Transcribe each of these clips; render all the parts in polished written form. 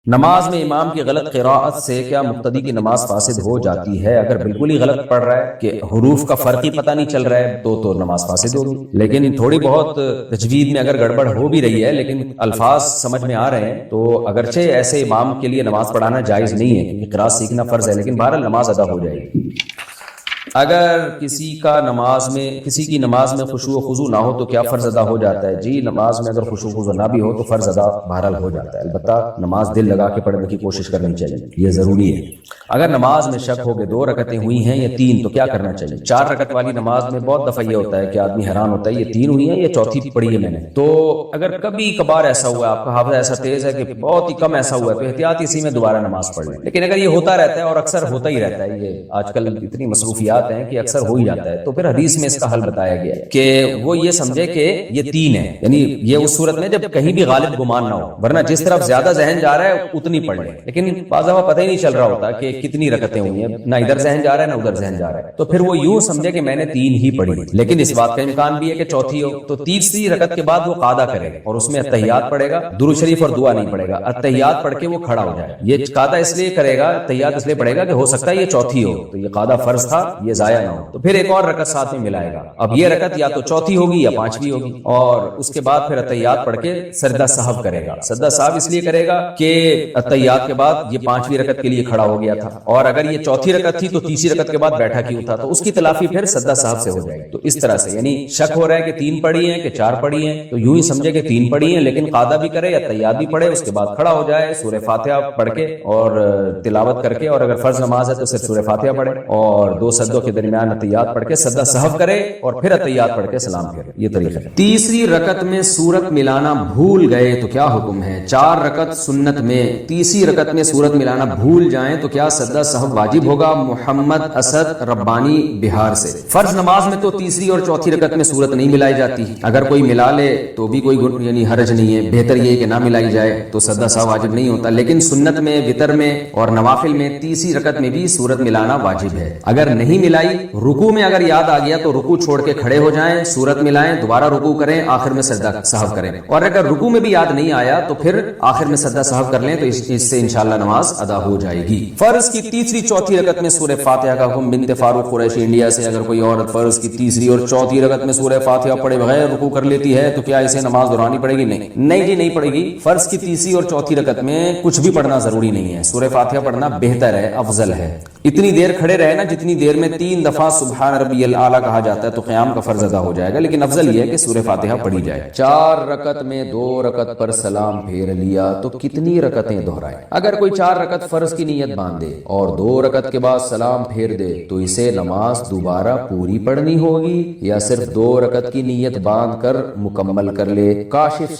نماز میں امام کی غلط قراءت سے کیا مقتدی کی نماز فاسد ہو جاتی ہے؟ اگر بالکل ہی غلط پڑھ رہا ہے کہ حروف کا فرق ہی پتہ نہیں چل رہا ہے تو نماز فاسد ہوگی، لیکن تھوڑی بہت تجوید میں اگر گڑبڑ ہو بھی رہی ہے لیکن الفاظ سمجھ میں آ رہے ہیں تو اگرچہ ایسے امام کے لیے نماز پڑھانا جائز نہیں ہے کیونکہ قراءت سیکھنا فرض ہے، لیکن بہرحال نماز ادا ہو جائے گی۔ اگر کسی کی نماز میں خشوع و خضوع نہ ہو تو کیا فرض ادا ہو جاتا ہے؟ جی، نماز میں اگر خشوع و خضوع نہ بھی ہو تو فرض ادا بہرحال ہو جاتا ہے، البتہ نماز دل لگا کے پڑھنے کی کوشش کرنی چاہیے، یہ ضروری ہے۔ اگر نماز میں شک ہو کہ 2 رکعتیں ہوئی ہیں یا 3 تو کیا کرنا چاہیے؟ 4 رکعت والی نماز میں بہت دفعہ یہ ہوتا ہے کہ آدمی حیران ہوتا ہے یہ 3 ہوئی ہیں یا چوتھی پڑھی ہے میں نے، تو اگر کبھی کبھار ایسا ہوا، آپ کا حافظہ ایسا تیز ہے کہ بہت ہی کم ایسا ہوا ہے تو احتیاط اسی میں دوبارہ نماز پڑھ لیں، لیکن اگر یہ ہوتا رہتا ہے اور اکثر ہوتا ہی رہتا ہے، یہ آج کل اتنی مصروفیات ہیں کہ اکثر ہو ہی جاتا ہے، تو پھر حدیث میں اس کا حل بتایا گیا ہے کہ وہ یہ سمجھے کہ یہ 3 ہے، یعنی یہ اس صورت میں جب کہیں بھی غالب گمان نہ ہو، ورنہ جس طرف زیادہ ذہن جا رہا ہے اتنی پڑھ لیں، لیکن بعض دفعہ پتہ ہی نہیں چل رہا ہوتا کہ کتنی رکعتیں ہوئی ہیں، نہ ادھر ذہن جا رہا ہے نہ ادھر ذہن جا رہا ہے، تو پھر وہ یوں سمجھے کہ میں نے 3 ہی پڑھی، لیکن اس بات کا امکان بھی ہے کہ چوتھی ہو، تو تیسری رکعت کے بعد وہ قعدہ کرے اور اس میں التحیات پڑھے گا، درود شریف اور دعا نہیں پڑھے گا، التحیات پڑھ کے وہ کھڑا ہو جائے، یہ قعدہ اس لیے کرے گا، التحیات اس لیے پڑھے گا کہ ہو سکتا ہے یہ چوتھی ہو، تو یہ قعدہ فرض تھا یہ ضائع نہ ہو، تو پھر ایک اور رکعت ساتھ میں ملائے گا، اب یہ رکعت یا تو چوتھی ہوگی یا 5ویں ہوگی، اور اس کے بعد پھر التحیات پڑھ کے سجدہ سہو کرے گا، سجدہ سہو اس لیے کرے گا کہ التحیات کے بعد یہ 5ویں رکعت کے لیے کھڑا ہو گیا تھا، اور اگر یہ چوتھی رکعت تھی تو تیسری رکعت کے بعد بیٹھا کیوں تھا، تو اس کی تلافی پھر سجدہ سہو سے ہو جائے گی، تو اس طرح سے یعنی شک ہو رہا ہے کہ 3 پڑھی ہیں کہ 4 پڑھی ہیں، تو یوں ہی سمجھے کہ 3 پڑھی ہیں، لیکن قعدہ بھی کرے یا التحیات بھی پڑھے، اس کے بعد کھڑا ہو جائے، سورہ فاتحہ پڑھ کے اور تلاوت کر کے، اور اگر فرض نماز ہے تو صرف سورہ فاتحہ پڑھے اور 2 سجدوں کے درمیان التحیات پڑھ کے سجدہ سہو کرے اور پھر التحیات پڑھ کے سلام پھیرے، یہ طریقہ ہے۔ تیسری رکعت میں سورت ملانا بھول گئے تو کیا حکم ہے؟ 4 رکعت سنت میں تیسری رکعت میں سورت ملانا بھول جائیں تو کیا سجدہ سہو واجب ہوگا؟ محمد اسد ربانی بہار سے۔ فرض نماز میں تو تیسری اور چوتھی رکعت میں سورت نہیں ملائی جاتی، اگر کوئی ملا لے تو بھی کوئی یعنی حرج نہیں ہے، بہتر یہ کہ نہ ملائی جائے تو سجدہ سہو واجب نہیں ہوتا، لیکن سنت میں، وتر میں اور نوافل میں تیسری رکعت میں بھی سورت ملانا واجب ہے۔ اگر نہیں ملائی، رکوع میں اگر یاد آ گیا تو رکوع چھوڑ کے کھڑے ہو جائیں، سورت ملائیں، دوبارہ رکوع کریں، آخر میں سجدہ سہو کریں، اور اگر رکوع میں بھی یاد نہیں آیا تو پھر آخر میں سجدہ سہو کر لیں تو اس سے انشاءاللہ نماز ادا ہو جائے گی۔ فرض کی تیسری چوتھی رکعت میں سورہ فاتحہ کا حکم بنت فاروق قریشی انڈیا سے، اگر کوئی عورت فرض کی تیسری اور چوتھی رکعت میں سورہ فاتحہ پڑھے بغیر رکوع کر لیتی ہے تو کیا اسے نماز دہرانی پڑے گی؟ نہیں جی، نہیں پڑے گی۔ فرض کی تیسری اور چوتھی رکعت میں کچھ بھی پڑھنا ضروری نہیں ہے، سورہ فاتحہ پڑھنا بہتر ہے، افضل ہے، اتنی دیر کھڑے رہے نا جتنی دیر میں 3 دفعہ سبحان ربی الاعلی کہا جاتا ہے تو قیام کا فرض ادا ہو جائے گا، لیکن افضل یہ ہے کہ سورہ فاتحہ پڑھی جائے۔ 4 رکعت میں 2 رکعت پر سلام پھیر لیا تو کتنی رکعتیں دہرائیں؟ اگر کوئی 4 رکعت فرض کی نیت باندھے اور 2 رکعت کے بعد سلام پھیر دے تو اسے نماز دوبارہ پوری پڑھنی ہوگی یا صرف 2 رکعت کی نیت باندھ کر مکمل کر لے؟ کاشف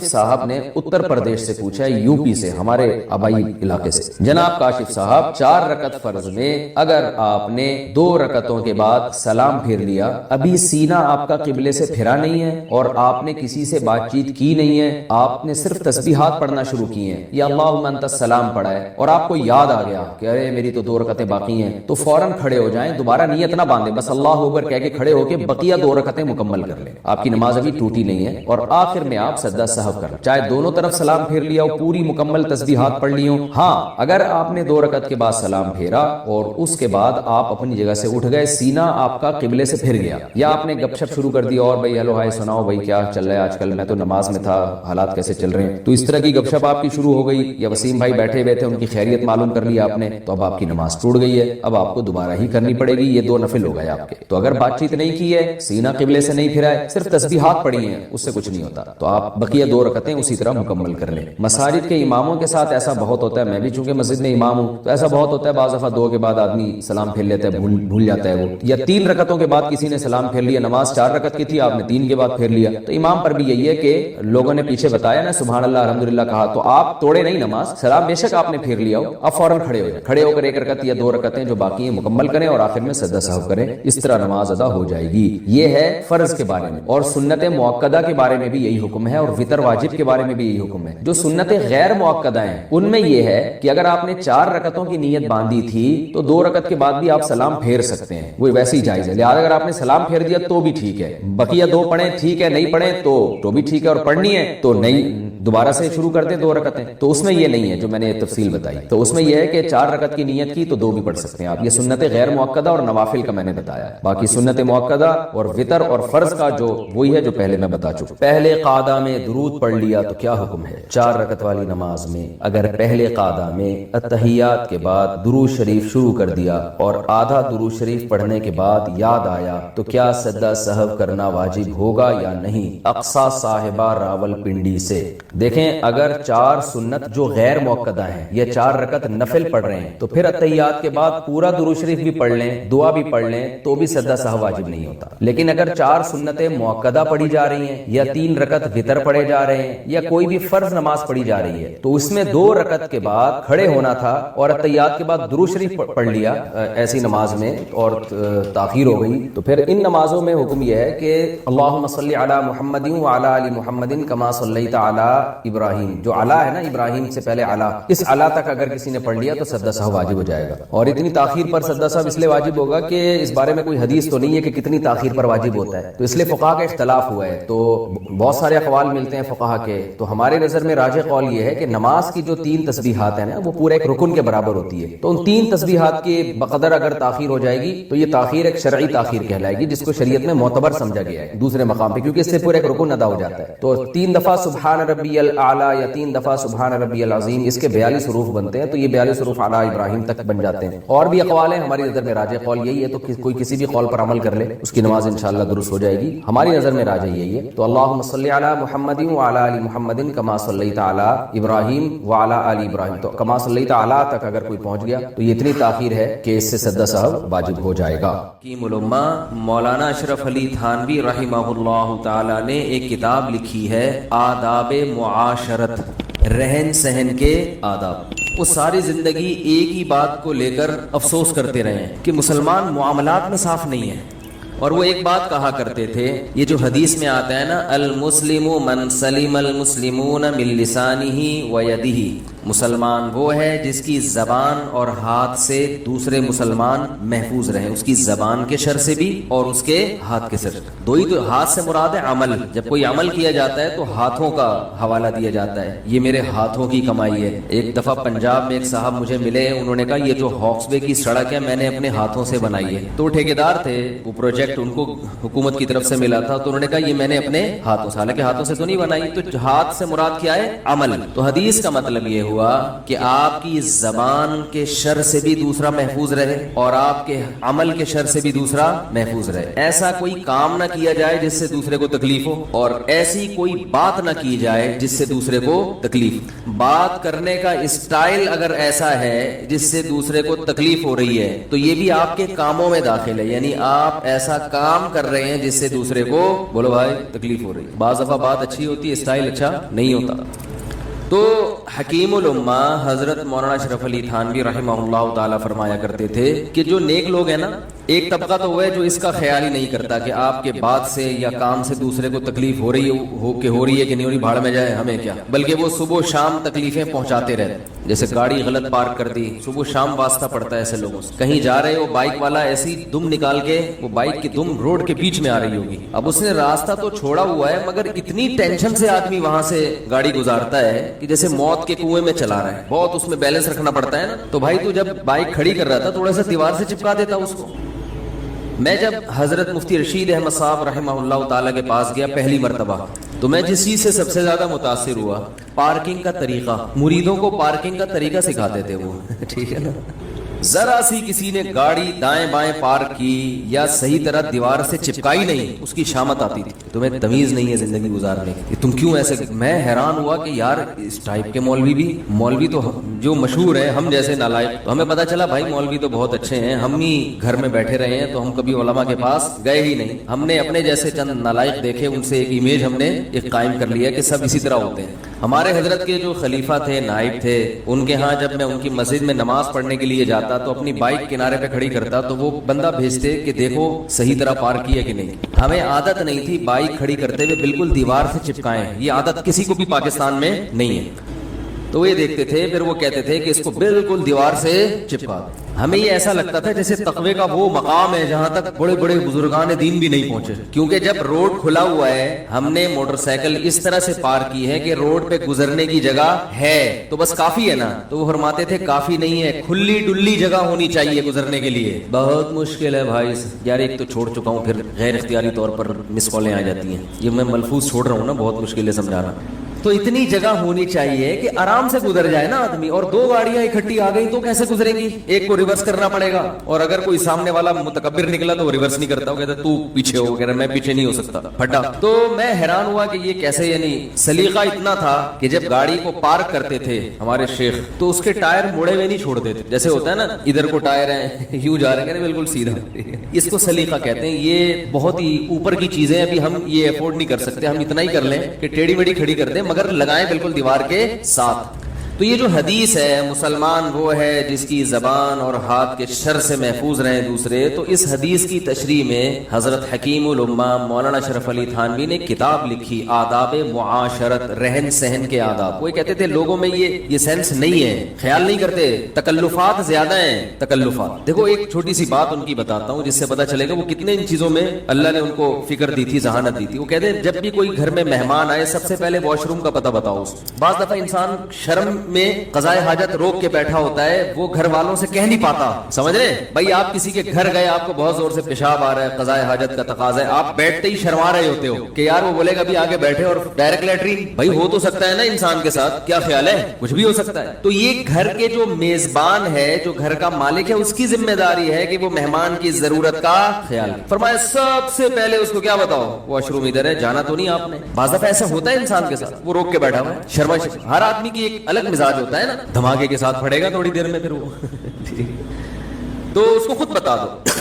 صاحب نے اتر پردیش سے پوچھا ہے، یو پی سے، ہمارے آبائی علاقے سے۔ جناب کاشف صاحب، 4 رکعت فرض میں اگر آپ نے 2 رکعتوں کے بعد سلام پھیر لیا، ابھی سینہ آپ کا قبلے سے پھرا نہیں ہے اور آپ نے کسی سے بات چیت کی نہیں ہے، آپ نے صرف تسبیحات پڑھنا شروع کی ہیں یا اللہم انت السلام پڑھا ہے، اور آپ کو یاد آ گیا کہ ارے میری تو 2 رکعتیں باقی ہیں، تو فوراً کھڑے ہو جائیں، دوبارہ نیت نہ باندھیں، بس اللہ اکبر کہہ کے کھڑے ہو کے بقیہ 2 رکعتیں مکمل کر لیں، آپ کی نماز ابھی ٹوٹی نہیں ہے، اور آخر میں آپ سجدہ سہو کر لیں، چاہے دونوں طرف سلام پھیر لیا ہو، پوری مکمل تسبیحات پڑھ لی ہوں۔ ہاں، اگر آپ نے 2 رکعت کے بعد سلام پھیرا اور اس کے بعد آپ اپنی جگہ سے اٹھ گئے، سینہ آپ کا قبلے سے پھر گیا، یا آپ نے گپ شپ شروع کر دی اور بھائی ہیلو ہائے سناؤ بھائی کیا چل رہا ہے آج کل، میں تو نماز میں تھا، حالات کیسے چل رہے ہیں، تو اس طرح کی گپ شپ آپ کی شروع ہو گئی، یا وسیم بھائی بیٹھے ہوئے تھے ان کی خیریت معلوم کر لی آپ نے، تو اب آپ کی نماز ٹوٹ گئی ہے، اب آپ کو دوبارہ ہی کرنی پڑے گی، یہ 2 نفل ہو گئے آپ کے۔ تو اگر بات چیت نہیں کی ہے، سینہ قبلے سے نہیں پھرا ہے، صرف تسبیحات پڑھی ہیں، اس سے کچھ نہیں ہوتا، تو آپ بقیہ 2 رکعتیں اسی طرح مکمل کر لیں۔ مساجد کے اماموں کے ساتھ ایسا بہت ہوتا ہے، میں بھی چونکہ مسجد میں امام ہوں تو ایسا بہت ہوتا ہے، بعض دفعہ 2 کے بعد آدمی سلام پھیر لیتا ہے، بھول جاتا ہے وہ، یا 3 رکعتوں کے بعد کسی نے سلام پھیر لیا، نماز 4 رکعت کی تھی، آپ نے 3 کے بعد پھیر لیا، تو امام پر بھی یہی ہے کہ لوگوں نے پیچھے بتایا نا سبحان اللہ الحمدللہ کہا، تو آپ توڑے نہیں نماز، سلام بے شک آپ نے پھیر لیا ہو، اب فوراً کھڑے ہو جائیں، کھڑے ہو کر 1 رکعت یا 2 رکعتیں جو باقی ہیں مکمل کریں اور آخر میں سجدہ سہو کریں، اس طرح نماز ادا ہو جائے گی۔ یہ ہے فرض کے بارے میں، اور سنت مؤکدہ کے بارے میں بھی یہی حکم ہے، اور وتر واجب کے بارے میں بھی یہی حکم ہے۔ جو سنت غیر مؤکدہ ہیں ان میں یہ ہے کہ اگر آپ نے 4 رکعتوں کی نیت باندھی تھی تو 2 رکعت کے بعد بھی آپ سلام پھیر سکتے ہیں، وہ ویسے ہی جائز ہے. لہٰذا اگر آپ نے سلام پھیر دیا تو بھی ٹھیک ہے، بقیہ 2 پڑھیں ٹھیک ہے، نہیں پڑھیں تو بھی ٹھیک ہے، اور پڑھنی ہے تو نہیں دوبارہ سے شروع کر دیں 2 رکعتیں. تو اس میں یہ نہیں ہے جو میں نے تفصیل بتائی. تو اس میں یہ ہے کہ 4 رکعت کی نیت کی تو 2 بھی پڑھ سکتے ہیں آپ. یہ سنت غیر مؤکدہ اور نوافل کا میں نے بتایا. باقی سنت مؤکدہ اور وتر اور فرض کا جو وہی ہے جو پہلے میں بتا چکا. پہلے قعدہ میں درود پڑھ لیا تو کیا حکم ہے؟ 4 رکعت والی نماز میں اگر پہلے قعدہ میں اتحیات کے بعد درود شریف شروع کر دیا اور آدھا درود شریف پڑھنے کے بعد یاد آیا تو کیا سجدہ سہو کرنا واجب ہوگا یا نہیں؟ اقصی صاحبہ راول پنڈی سے. دیکھیں اگر 4 سنت جو غیر مؤکدہ ہیں یہ 4 رکعت نفل پڑھ رہے ہیں تو پھر اتحیات کے بعد پورا درود شریف بھی پڑھ لیں، دعا بھی پڑھ لیں تو بھی سجدہ سہو واجب نہیں ہوتا. لیکن اگر 4 سنتیں مؤکدہ پڑھی جا رہی ہیں یا 3 رکعت وتر پڑھے جا رہے ہیں یا کوئی بھی فرض نماز پڑھی جا رہی ہے تو اس میں 2 رکعت کے بعد کھڑے ہونا تھا اور اتحیات کے بعد درود شریف پڑھ لیا ایسی نماز میں اور تاخیر ہو گئی تو پھر ان نمازوں میں حکم یہ ہے کہ اللہم صلی علی محمد وعلی آل محمد کما صلیت علی ابراہیم، جو علی ہے نا ابراہیم سے پہلے علی، اس علی تک اگر کسی نے پڑھ لیا تو سجدہ سہو واجب ہو جائے گا. اور اتنی تاخیر پر سجدہ سہو اس لیے واجب ہوگا کہ اس بارے میں کوئی حدیث تو نہیں ہے کہ کتنی تاخیر پر واجب ہوتا ہے، تو اس لیے فقہا کا اختلاف ہوا ہے. تو بہت سارے اقوال ملتے ہیں فقہا کے. تو ہمارے نظر میں راجح قول یہ ہے کہ نماز کی جو 3 تسبیحات ہیں نا وہ پورا ایک رکن کے برابر ہوتی ہے. تو ان 3 تسبیحات کے بقدر اگر تاخیر ہو جائے گی تو یہ تاخیر ایک شرعی تاخیر کہلائے گی جس کو شریعت میں معتبر سمجھا گیا ہے دوسرے مقام پہ، کیونکہ اس سے پورا ایک رکن ادا ہو جاتا ہے. تو 3 دفعہ سبحان ربی الاعلی یا 3 دفعہ سبحان ربی العظیم، اس کے 42 حروف بنتے ہیں. تو یہ 42 حروف اعلی ابراہیم تک بن جاتے ہیں. اور بھی اقوال ہیں، ہماری نظر میں راجح قول یہی ہے. تو کوئی کسی بھی قول پر عمل کر لے اس کی نماز انشاءاللہ درست ہو جائے گی. ہماری نظر میں راجح یہی ہے. تو اللہم صلی علی محمد وعلی آل محمد کما صلیت علی ابراہیم وعلی آل ابراہیم. تو کما صلیت علی تک اگر کوئی پہنچ گیا تو یہ اتنی تاخیر ہے کہ اس سے سجدہ سہو واجب ہو جائے گا. حکیم الامہ مولانا اشرف علی تھانوی رحمہ اللہ تعالی نے ایک کتاب لکھی ہے آداب معاشرت، رہن سہن کے آداب. وہ ساری زندگی ایک ہی بات کو لے کر افسوس کرتے رہے ہیں کہ مسلمان معاملات میں صاف نہیں ہے. اور وہ ایک بات کہا کرتے تھے، یہ جو حدیث میں آتا ہے نا المسلم من سلم المسلمون من لسانہ و یدہ، مسلمان وہ ہے جس کی زبان اور ہاتھ سے دوسرے مسلمان محفوظ رہیں، اس کی زبان کے شر سے بھی اور اس کے ہاتھ کے شر. دو ہی تو ہاتھ سے مراد ہے عمل. جب کوئی عمل کیا جاتا ہے تو ہاتھوں کا حوالہ دیا جاتا ہے، یہ میرے ہاتھوں کی کمائی ہے. ایک دفعہ پنجاب میں ایک صاحب مجھے ملے، انہوں نے کہا یہ جو ہاکس وے کی سڑک ہے میں نے اپنے ہاتھوں سے بنائی ہے. تو ٹھیکیدار تھے، وہ پروجیکٹ ان کو حکومت کی طرف سے ملا تھا، تو انہوں نے کہا یہ میں نے اپنے ہاتھوں سے، حالانکہ ہاتھوں سے تو نہیں بنائی. تو ہاتھ سے مراد کیا ہے؟ عمل. تو حدیث کا مطلب یہ ہوا کہ آپ کی زبان کے شر سے بھی دوسرا محفوظ رہے اور آپ کے عمل کے شر سے بھی دوسرا محفوظ رہے. ایسا کوئی کام نہ کیا جائے جس سے دوسرے کو تکلیف ہو، اور ایسی کوئی بات نہ کی جائے جس سے دوسرے کو تکلیف. بات کرنے کا اسٹائل اگر ایسا ہے جس سے دوسرے کو تکلیف ہو رہی ہے تو یہ بھی آپ کے کاموں میں داخل ہے، یعنی آپ ایسا کام کر رہے ہیں جس سے دوسرے کو بولو بھائی تکلیف ہو رہی ہے. بعض دفعہ بات اچھی ہوتی ہے، اسٹائل اچھا نہیں ہوتا. تو حکیم الامہ حضرت مولانا اشرف علی تھانوی رحمہ اللہ تعالی فرمایا کرتے تھے کہ جو نیک لوگ ہیں نا، ایک طبقہ تو وہ ہے جو اس کا خیال ہی نہیں کرتا کہ آپ کے بات سے یا کام سے دوسرے کو تکلیف ہو رہی ہے کہ نہیں ہو رہی، بھاڑ میں جائے ہمیں کیا، بلکہ وہ صبح و شام تکلیفیں پہنچاتے رہتے. جیسے گاڑی غلط پارک کر دی، صبح و شام واسطہ پڑتا ہے ایسے لوگوں سے. کہیں جا رہے ہو، بائک والا ایسی دم نکال کے، وہ بائک کی دم روڈ کے بیچ میں آ رہی ہوگی، اب اس نے راستہ تو چھوڑا ہوا ہے مگر اتنی ٹینشن سے آدمی وہاں سے گاڑی گزارتا ہے کہ جیسے موت کے کنویں میں چلا رہا ہے. بہت اس میں بیلنس رکھنا پڑتا ہے نا. تو بھائی تو جب بائک کھڑی کر رہا تھا تھوڑا سا دیوار سے چپکا دیتا اس کو. میں جب حضرت مفتی رشید احمد صاحب رحمہ اللہ تعالیٰ کے پاس گیا پہلی مرتبہ، تو میں جس چیز سے سب سے زیادہ متاثر ہوا پارکنگ کا طریقہ. مریدوں کو پارکنگ کا طریقہ سکھاتے تھے وہ ٹھیک ہے نا. ذرا سی کسی نے گاڑی دائیں بائیں پارک کی یا صحیح طرح دیوار سے چپکائی نہیں، اس کی شامت آتی تھی. تمہیں تمیز نہیں ہے زندگی گزارنے کی، تم کیوں ایسے. میں حیران ہوا کہ یار اس ٹائپ کے مولوی تو جو مشہور ہے، ہم جیسے نالائق. تو ہمیں پتا چلا بھائی مولوی تو بہت اچھے ہیں، ہم ہی گھر میں بیٹھے رہے ہیں تو ہم کبھی علماء کے پاس گئے ہی نہیں. ہم نے اپنے جیسے چند نالائق دیکھے، ان سے ایک امیج ہم نے ایک قائم کر لیا کہ سب اسی طرح ہوتے ہیں. ہمارے حضرت کے جو خلیفہ تھے، نائب تھے، ان کے ہاں جب میں ان کی مسجد میں نماز پڑھنے کے لیے جاتا تو اپنی بائک کنارے پہ کھڑی کرتا تو وہ بندہ بھیجتے کہ دیکھو صحیح طرح پارک کیا کہ نہیں. ہمیں عادت نہیں تھی بائک کھڑی کرتے ہوئے بالکل دیوار سے چپکائیں، یہ عادت کسی کو بھی پاکستان میں نہیں ہے. تو وہ یہ دیکھتے تھے، پھر وہ کہتے تھے کہ اس کو بالکل دیوار سے چپکا دو۔ ہمیں یہ ایسا لگتا تھا جیسے تقوی کا وہ مقام ہے جہاں تک بڑے بڑے بزرگان دین بھی نہیں پہنچے، کیونکہ جب روڈ کھلا ہوا ہے، ہم نے موٹر سائیکل اس طرح سے پار کی ہے کہ روڈ پہ گزرنے کی جگہ ہے تو بس کافی ہے نا، تو وہ فرماتے تھے کافی نہیں ہے، کھلی ڈلی جگہ ہونی چاہیے گزرنے کے لیے۔ بہت مشکل ہے بھائی یار، ایک تو چھوڑ چکا ہوں، پھر غیر اختیاری طور پر مس کالیں آ جاتی ہیں، یہ میں ملفوظ چھوڑ رہا ہوں نا، بہت مشکل ہے سمجھانا۔ تو اتنی جگہ ہونی چاہیے کہ آرام سے گزر جائے نا آدمی، اور دو گاڑیاں اکٹھی آ گئی تو کیسے گزریں گی؟ ایک کو ریورس کرنا پڑے گا، اور اگر کوئی سامنے والا متکبر نکلا تو وہ ریورس نہیں کرتا، وہ کہتا تو پیچھے ہو، کہہ رہا میں پیچھے نہیں ہو سکتا، پھٹا۔ تو میں حیران ہوا کہ یہ کیسے، یعنی سلیقہ اتنا تھا کہ جب گاڑی کو پارک کرتے تھے ہمارے شیخ تو اس کے ٹائر مڑے ہوئے نہیں چھوڑ دیتے، جیسے ہوتا ہے نا ادھر کو ٹائر ہیں یوں جا رہے ہیں بالکل سیدھا، اس کو سلیقہ کہتے ہیں۔ یہ بہت ہی اوپر کی چیزیں، ابھی ہم یہ افورڈ نہیں کر سکتے، ہم اتنا ہی کر لیں کہ ٹیڑھی میڑھی کھڑی کر دیں مگر لگائیں بالکل دیوار کے ساتھ۔ تو یہ جو حدیث ہے، مسلمان وہ ہے جس کی زبان اور ہاتھ کے شر سے محفوظ رہیں دوسرے، تو اس حدیث کی تشریح میں حضرت حکیم الامہ مولانا اشرف علی تھانوی نے کتاب لکھی، آداب معاشرت، رہن سہن کے آداب۔ وہ کہتے تھے لوگوں میں یہ سینس نہیں ہے، خیال نہیں کرتے، تکلفات زیادہ ہیں، تکلفات۔ دیکھو ایک چھوٹی سی بات ان کی بتاتا ہوں جس سے پتہ چلے گا وہ کتنے ان چیزوں میں اللہ نے ان کو فکر دی تھی، ذہانت دی تھی۔ وہ کہتے ہیں جب بھی کوئی گھر میں مہمان آئے سب سے پہلے واش روم کا پتہ بتاؤ۔ بعض دفعہ انسان شرم میں قضائے حاجت روک کے بیٹھا ہوتا ہے، وہ گھر والوں سے کہہ نہیں پاتا، سمجھ رہے بھائی؟ آپ کسی کے گھر گئے، آپ کو بہت زور سے پیشاب آ رہا ہے، قضائے حاجت کا تقاضا ہے، آپ بیٹھتے ہی شرما رہے ہوتے ہو کہ یار وہ بولے گا بھی آگے بیٹھے اور ڈائریکٹ لیٹرین، بھائی ہو تو سکتا ہے نا انسان کے ساتھ، کیا خیال ہے؟ کچھ بھی ہو سکتا ہے۔ تو یہ گھر کے جو میزبان ہے، جو گھر کا مالک ہے، اس کی ذمہ داری ہے کہ وہ مہمان کی ضرورت کا خیال۔ فرمایا سب سے پہلے اس کو کیا بتاؤ؟ واش روم ادھر ہے، جانا تو نہیں آپ نے۔ بعض دفعہ ایسا ہوتا ہے انسان کے ساتھ، وہ روک کے بیٹھا ہوا ہے، شرما، ہر آدمی کی ایک الگ مزاج ہوتا ہے نا، دھماکے کے ساتھ پڑے گا تھوڑی دیر میں، پھر وہ تو اس کو خود بتا دو۔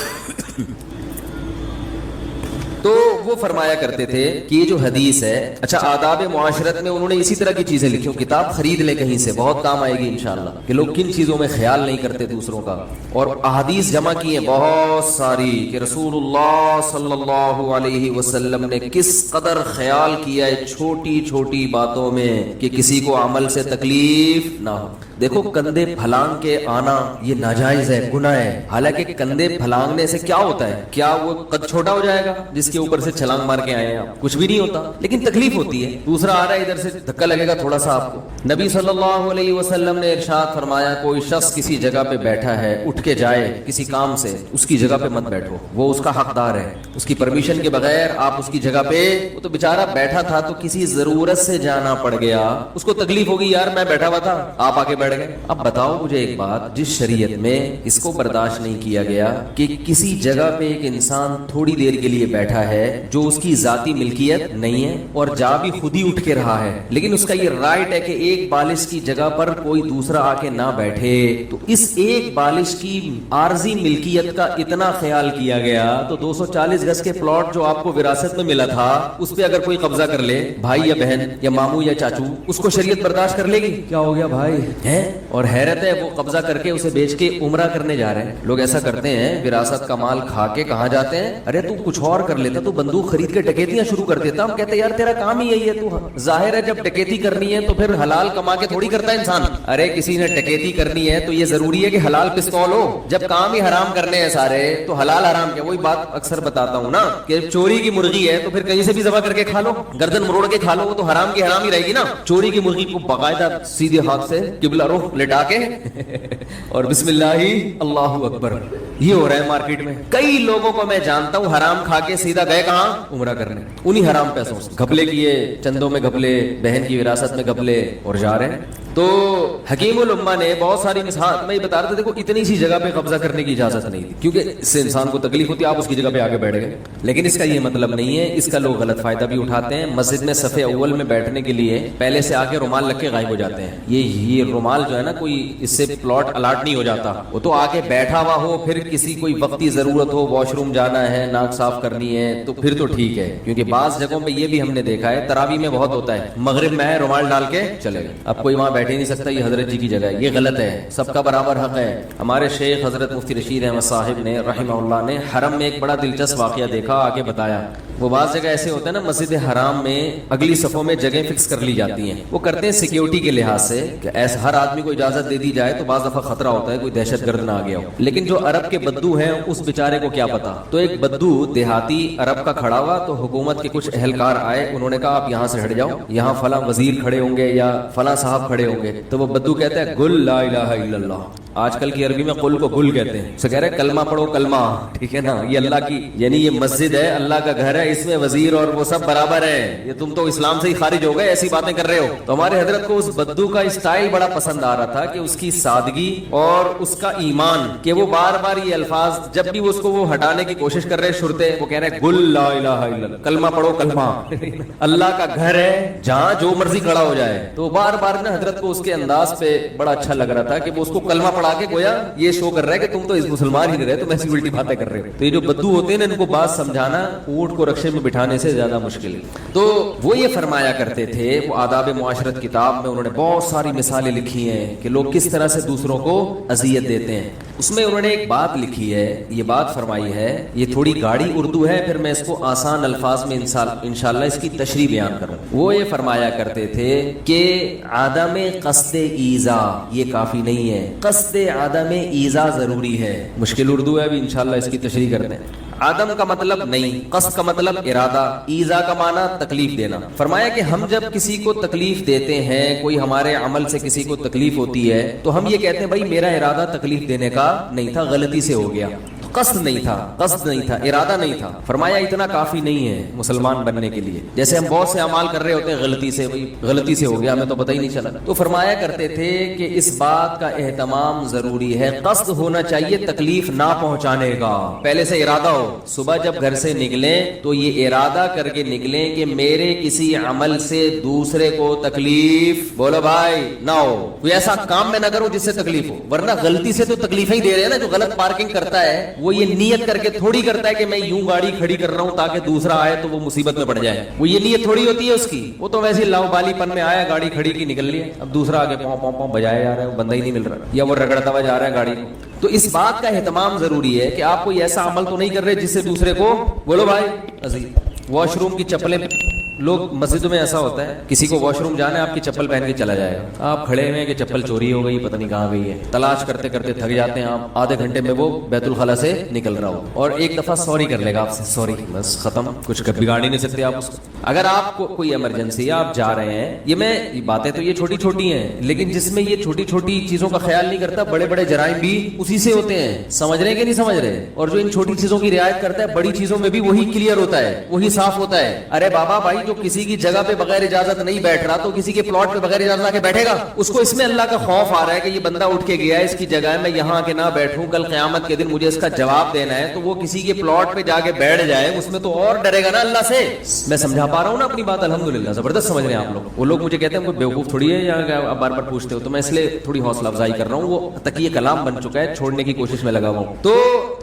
تو وہ فرمایا کرتے تھے کہ یہ جو حدیث ہے، اچھا آداب معاشرت میں انہوں نے اسی طرح کی چیزیں لکھی، کتاب خرید لیں کہیں سے، بہت کام آئے گی انشاءاللہ، کہ لوگ کن چیزوں میں خیال نہیں کرتے دوسروں کا، اور احادیث جمع کی ہیں بہت ساری کہ رسول اللہ صلی اللہ علیہ وسلم نے کس قدر خیال کیا ہے چھوٹی چھوٹی باتوں میں کہ کسی کو عمل سے تکلیف نہ ہو۔ دیکھو کندھے پھلانگ کے آنا یہ ناجائز ہے، گناہ ہے، حالانکہ کندھے پھلانگنے سے کیا ہوتا ہے؟ کیا وہ قد چھوٹا ہو جائے گا جس کے اوپر سے چھلانگ مار کے آئے ہیں آپ؟ کچھ بھی نہیں ہوتا، لیکن تکلیف ہوتی ہے، دوسرا آ رہا ہے ادھر سے دھکا لگے گا تھوڑا سا آپ کو۔ نبی صلی اللہ علیہ وسلم نے ارشاد فرمایا کوئی شخص کسی جگہ پہ بیٹھا ہے، اٹھ کے جائے کسی کام سے، اس کی جگہ پہ مت بیٹھو، وہ اس کا حقدار ہے، اس کی پرمیشن کے بغیر آپ اس کی جگہ پہ، وہ تو بیچارہ بیٹھا تھا تو کسی ضرورت سے جانا پڑ گیا، اس کو تکلیف ہوگی، یار میں بیٹھا ہوا تھا آپ آ کے بیٹھ گئے۔ اب بتاؤ مجھے ایک بات، جس شریعت میں اس کو برداشت نہیں کیا گیا کہ کسی جگہ پہ ایک انسان تھوڑی دیر کے لیے بیٹھا ہے جو اس کی ذاتی ملکیت نہیں ہے اور جا بھی خود ہی اٹھ کے رہا ہے، لیکن اس کا یہ رائٹ ہے کہ ایک بالش کی جگہ پر کوئی دوسرا آ کے نہ بیٹھے، تو اس ایک بالش کی عارضی ملکیت کا اتنا خیال کیا گیا تو 240 گز کے پلاٹ جو آپ کو وراثت میں ملا تھا اس پہ اگر کوئی قبضہ کر لے، بھائی یا بہن یا ماموں یا چاچو، اس کو شریعت برداشت کر لے گی؟ کیا ہو گیا بھائی ہے؟ اور حیرت ہے وہ قبضہ کر کے اسے بیچ کے عمرہ کرنے جا رہے ہیں۔ لوگ ایسا کرتے ہیں، وراثت کا مال کھا کے کہاں جاتے ہیں؟ ارے تو کچھ اور کر لیتا، تو بندوق خرید کے ڈکیتیاں شروع کر دیتا۔ ہم کہتے ہیں یار تیرا کام ہی یہی ہے، تو ظاہر ہے جب ڈکیتی کرنی ہے تو پھر حلال کما کے تھوڑی کرتا ہے انسان۔ ارے کسی نے ڈکیتی کرنی ہے تو یہ ضروری ہے کہ حلال پستول ہو، جب کام ہی حرام کرنے ہیں سارے تو حلال حرام کیا؟ وہی بات اکثر بتاتا ہوں نا کہ چوری کی مرغی ہے تو پھر کہیں سے بھی ذبح کر کے کھا لو، گردن مروڑ کے کھا لو، وہ تو حرام کی حرام ہی رہے گی نا۔ چوری کی مرغی کو باقاعدہ سیدھے ہاتھ سے قبلہ رخ لٹا کے اور بسم اللہ اللہ اکبر، یہ ہو رہا ہے مارکیٹ میں۔ کئی لوگوں کو میں جانتا ہوں حرام کھا کے سیدھا گئے کہاں؟ عمرہ کرنے، انہی حرام پیسوں سے گھپلے کیے، چندوں میں گھپلے، بہن کی وراثت میں گھپلے، اور جا رہے ہیں۔ تو حکیم الامہ نے بہت ساری مثال میں بتا رہا تھا، دیکھو اتنی سی جگہ پہ قبضہ کرنے کی اجازت نہیں تھی کیونکہ اس سے انسان کو تکلیف ہوتی ہے، آپ اس کی جگہ پہ آگے بیٹھ گئے، لیکن اس کا یہ مطلب نہیں ہے، اس کا لوگ غلط فائدہ بھی اٹھاتے ہیں۔ مسجد میں صف اول میں بیٹھنے کے لیے پہلے سے آگے رومال لگ کے غائب ہو جاتے ہیں، یہ رومال جو ہے نا کوئی اس سے پلاٹ الاٹ نہیں ہو جاتا، وہ تو آگے بیٹھا ہوا ہو، پھر کسی کوئی وقتی ضرورت ہو، واش روم جانا ہے، ناک صاف کرنی ہے تو پھر تو ٹھیک ہے، کیونکہ بعض جگہوں پہ یہ بھی ہم نے دیکھا ہے، تراویح میں بہت ہوتا ہے، مغرب میں ہے رومال ڈال کے چلے گئے، اب کوئی وہاں بیٹھ ہی نہیں سکتا، یہ حضرت جی کی جگہ ہے، یہ غلط ہے، سب کا برابر حق ہے۔ ہمارے شیخ حضرت مفتی رشید احمد صاحب نے رحمہ اللہ نے حرم میں ایک بڑا دلچسپ واقعہ دیکھا، آگے بتایا وہ بعض جگہ ایسے ہوتا ہے نا مسجد حرام میں اگلی صفوں میں جگہ فکس کر لی جاتی ہیں, وہ کرتے ہیں سیکیورٹی کے لحاظ سے کہ ایسے ہر آدمی کو اجازت دے دی جائے تو بعض دفعہ خطرہ ہوتا ہے کوئی دہشت گرد نہ آ گیا ہو. لیکن جو عرب کے بدو ہیں اس بیچارے کو کیا پتا, تو ایک بدو دیہاتی عرب کا کھڑا ہوا تو حکومت کے کچھ اہلکار آئے, انہوں نے کہا آپ یہاں سے ہٹ جاؤ, یہاں فلاں وزیر کھڑے ہوں گے یا فلاں صاحب کھڑے ہوں گے. تو وہ بدو کہتا ہے گل لا الہ الا اللہ, آج کل کی عربی میں قل کو گل کہتے ہیں, اسے کہہ رہے کلمہ پڑھو کلمہ, ٹھیک ہے نا, یہ اللہ کی یعنی یہ مسجد ہے, اللہ کا گھر ہے, اس میں وزیر اور وہ سب برابر ہے, یہ تم تو اسلام سے ہی خارج ہو گئے, ایسی باتیں کر رہے ہو. تو ہمارے حضرت کو اس بدو کا اسٹائل بڑا پسند آ رہا تھا کہ اس کی سادگی اور اس کا ایمان, کہ وہ بار بار یہ الفاظ جب بھی اس کو وہ ہٹانے کی کوشش کر رہے شرطے, وہ کہہ رہے گل لا الہ الا اللہ, کلمہ پڑھو کلمہ, اللہ کا گھر ہے جہاں جو مرضی کھڑا ہو جائے. تو بار بار نا حضرت کو اس کے انداز پہ بڑا اچھا لگ رہا تھا کہ وہ اس کو کلمہ پڑھا کے گویا یہ شو کر رہا ہے کہ تم تو اس مسلمان ہی نہیں رہے, تم ایسی الٹی باتیں کر رہے ہو. تو یہ جو بدو ہوتے ہیں نا ان کو بات سمجھانا اونٹ کو رکشے میں بٹھانے سے زیادہ مشکل ہے. تو وہ یہ فرمایا کرتے تھے, وہ آداب معاشرت کتاب میں انہوں نے بہت ساری مثالیں لکھی ہیں کہ لوگ کس طرح سے دوسروں کو اذیت دیتے ہیں. اس میں انہوں نے ایک بات لکھی ہے, یہ بات فرمائی ہے, یہ تھوڑی گاڑی اردو ہے, پھر میں اس کو آسان الفاظ میں انشاءاللہ اس کی تشریح بیان کروں. وہ یہ فرمایا کرتے تھے کہ عدم قصد ایذا یہ کافی نہیں ہے, قصد عدم ایذا ضروری ہے. مشکل اردو ہے, ابھی انشاءاللہ اس کی تشریح کرتے ہیں. عدم کا مطلب نہیں, قصد کا مطلب ارادہ, ایذا کا معنی تکلیف دینا. فرمایا کہ ہم جب کسی کو تکلیف دیتے ہیں, کوئی ہمارے عمل سے کسی کو تکلیف ہوتی ہے, تو ہم یہ کہتے ہیں بھائی میرا ارادہ تکلیف دینے کا نہیں تھا, غلطی سے ہو گیا, قصد نہیں تھا, قصد نہیں تھا, ارادہ نہیں تھا. فرمایا اتنا کافی نہیں ہے مسلمان بننے کے لیے. جیسے ہم بہت سے اعمال کر رہے ہوتے ہیں غلطی سے, غلطی سے ہو گیا, ہمیں تو پتہ ہی نہیں چلا. تو فرمایا کرتے تھے کہ اس بات کا اہتمام ضروری ہے, قصد ہونا چاہیے تکلیف نہ پہنچانے کا, پہلے سے ارادہ ہو. صبح جب گھر سے نکلیں تو یہ ارادہ کر کے نکلیں کہ میرے کسی عمل سے دوسرے کو تکلیف, بولو بھائی, نہ ہو, کوئی ایسا کام میں نہ کرو جس سے تکلیف ہو, ورنہ غلطی سے تو تکلیفیں ہی دے رہے ہیں نا. جو غلط پارکنگ کرتا ہے وہ یہ نیت کر کے تھوڑی کرتا ہے کہ میں یوں گاڑی کھڑی کر رہا ہوں تاکہ دوسرا آئے تو وہ مصیبت میں پڑ جائے, وہ یہ نیت تھوڑی ہوتی ہے اس کی. وہ تو ویسے لاؤبالی پن میں آیا, گاڑی کھڑی کی نکل لی, اب دوسرا آگے پاؤں پاؤں پاؤں بجایا جا رہا ہے, وہ بندہ ہی نہیں مل رہا, یا وہ رگڑتا ہوا جا رہا ہے گاڑی کو. تو اس بات کا اہتمام ضروری ہے کہ آپ کوئی ایسا عمل تو نہیں کر رہے جس سے دوسرے کو, بولو بھائی عزیز, واش روم کی چپلیں, لوگ مسجدوں میں ایسا ہوتا ہے کسی کو واش روم جانا ہے آپ کی چپل پہن کے چلا جائے گا, آپ کھڑے ہوئے کہ چپل چوری ہو گئی, پتہ نہیں کہاں گئی ہے, تلاش کرتے کرتے تھک جاتے ہیں آپ, آدھے گھنٹے میں وہ بیت الخلا سے نکل رہا ہو, اور ایک دفعہ سوری کر لے گا آپ سے, سوری, بس ختم, کچھ بگاڑ ہی نہیں سکتے آپ اس کو. اگر آپ کو کوئی ایمرجنسی ہے, آپ جا رہے ہیں, یہ باتیں تو یہ چھوٹی چھوٹی ہیں, لیکن جس میں یہ چھوٹی چھوٹی چیزوں کا خیال نہیں کرتا, بڑے بڑے جرائم بھی اسی سے ہوتے ہیں. سمجھ رہے ہیں کہ نہیں سمجھ رہے؟ اور جو ان چھوٹی چیزوں کی رعایت کرتا ہے, بڑی چیزوں میں بھی وہی کلیئر ہوتا ہے, وہی صاف ہوتا ہے. ارے بابا بھائی, جو کسی کی جگہ پہ بغیر اجازت نہیں بیٹھ رہا تو کسی کے پلاٹ پہ بغیر اجازت آ کے بیٹھے گا, اس کو اس میں اللہ کا خوف آ رہا ہے کہ یہ بندہ اٹھ کے گیا ہے, اس کی جگہ ہے, میں یہاں کے نہ بیٹھوں, کل قیامت کے دن مجھے اس کا جواب دینا ہے, تو وہ کسی کے پلاٹ پہ جا کے بیٹھ جائے, اس میں تو اور ڈرے گا نا اللہ سے. میں سمجھا پا رہا ہوں نا اپنی بات, الحمدللہ زبردست سمجھ رہے ہیں آپ لوگ. وہ لوگ مجھے کہتے ہیں کوئی بیوقوف تھوڑی ہے یا آپ بار بار پوچھتے ہو, تو میں اس لیے تھوڑی حوصلہ افزائی کر رہا ہوں, وہ تقیہ کلام بن چکا ہے, چھوڑنے کی کوشش میں لگا ہوا ہوں. تو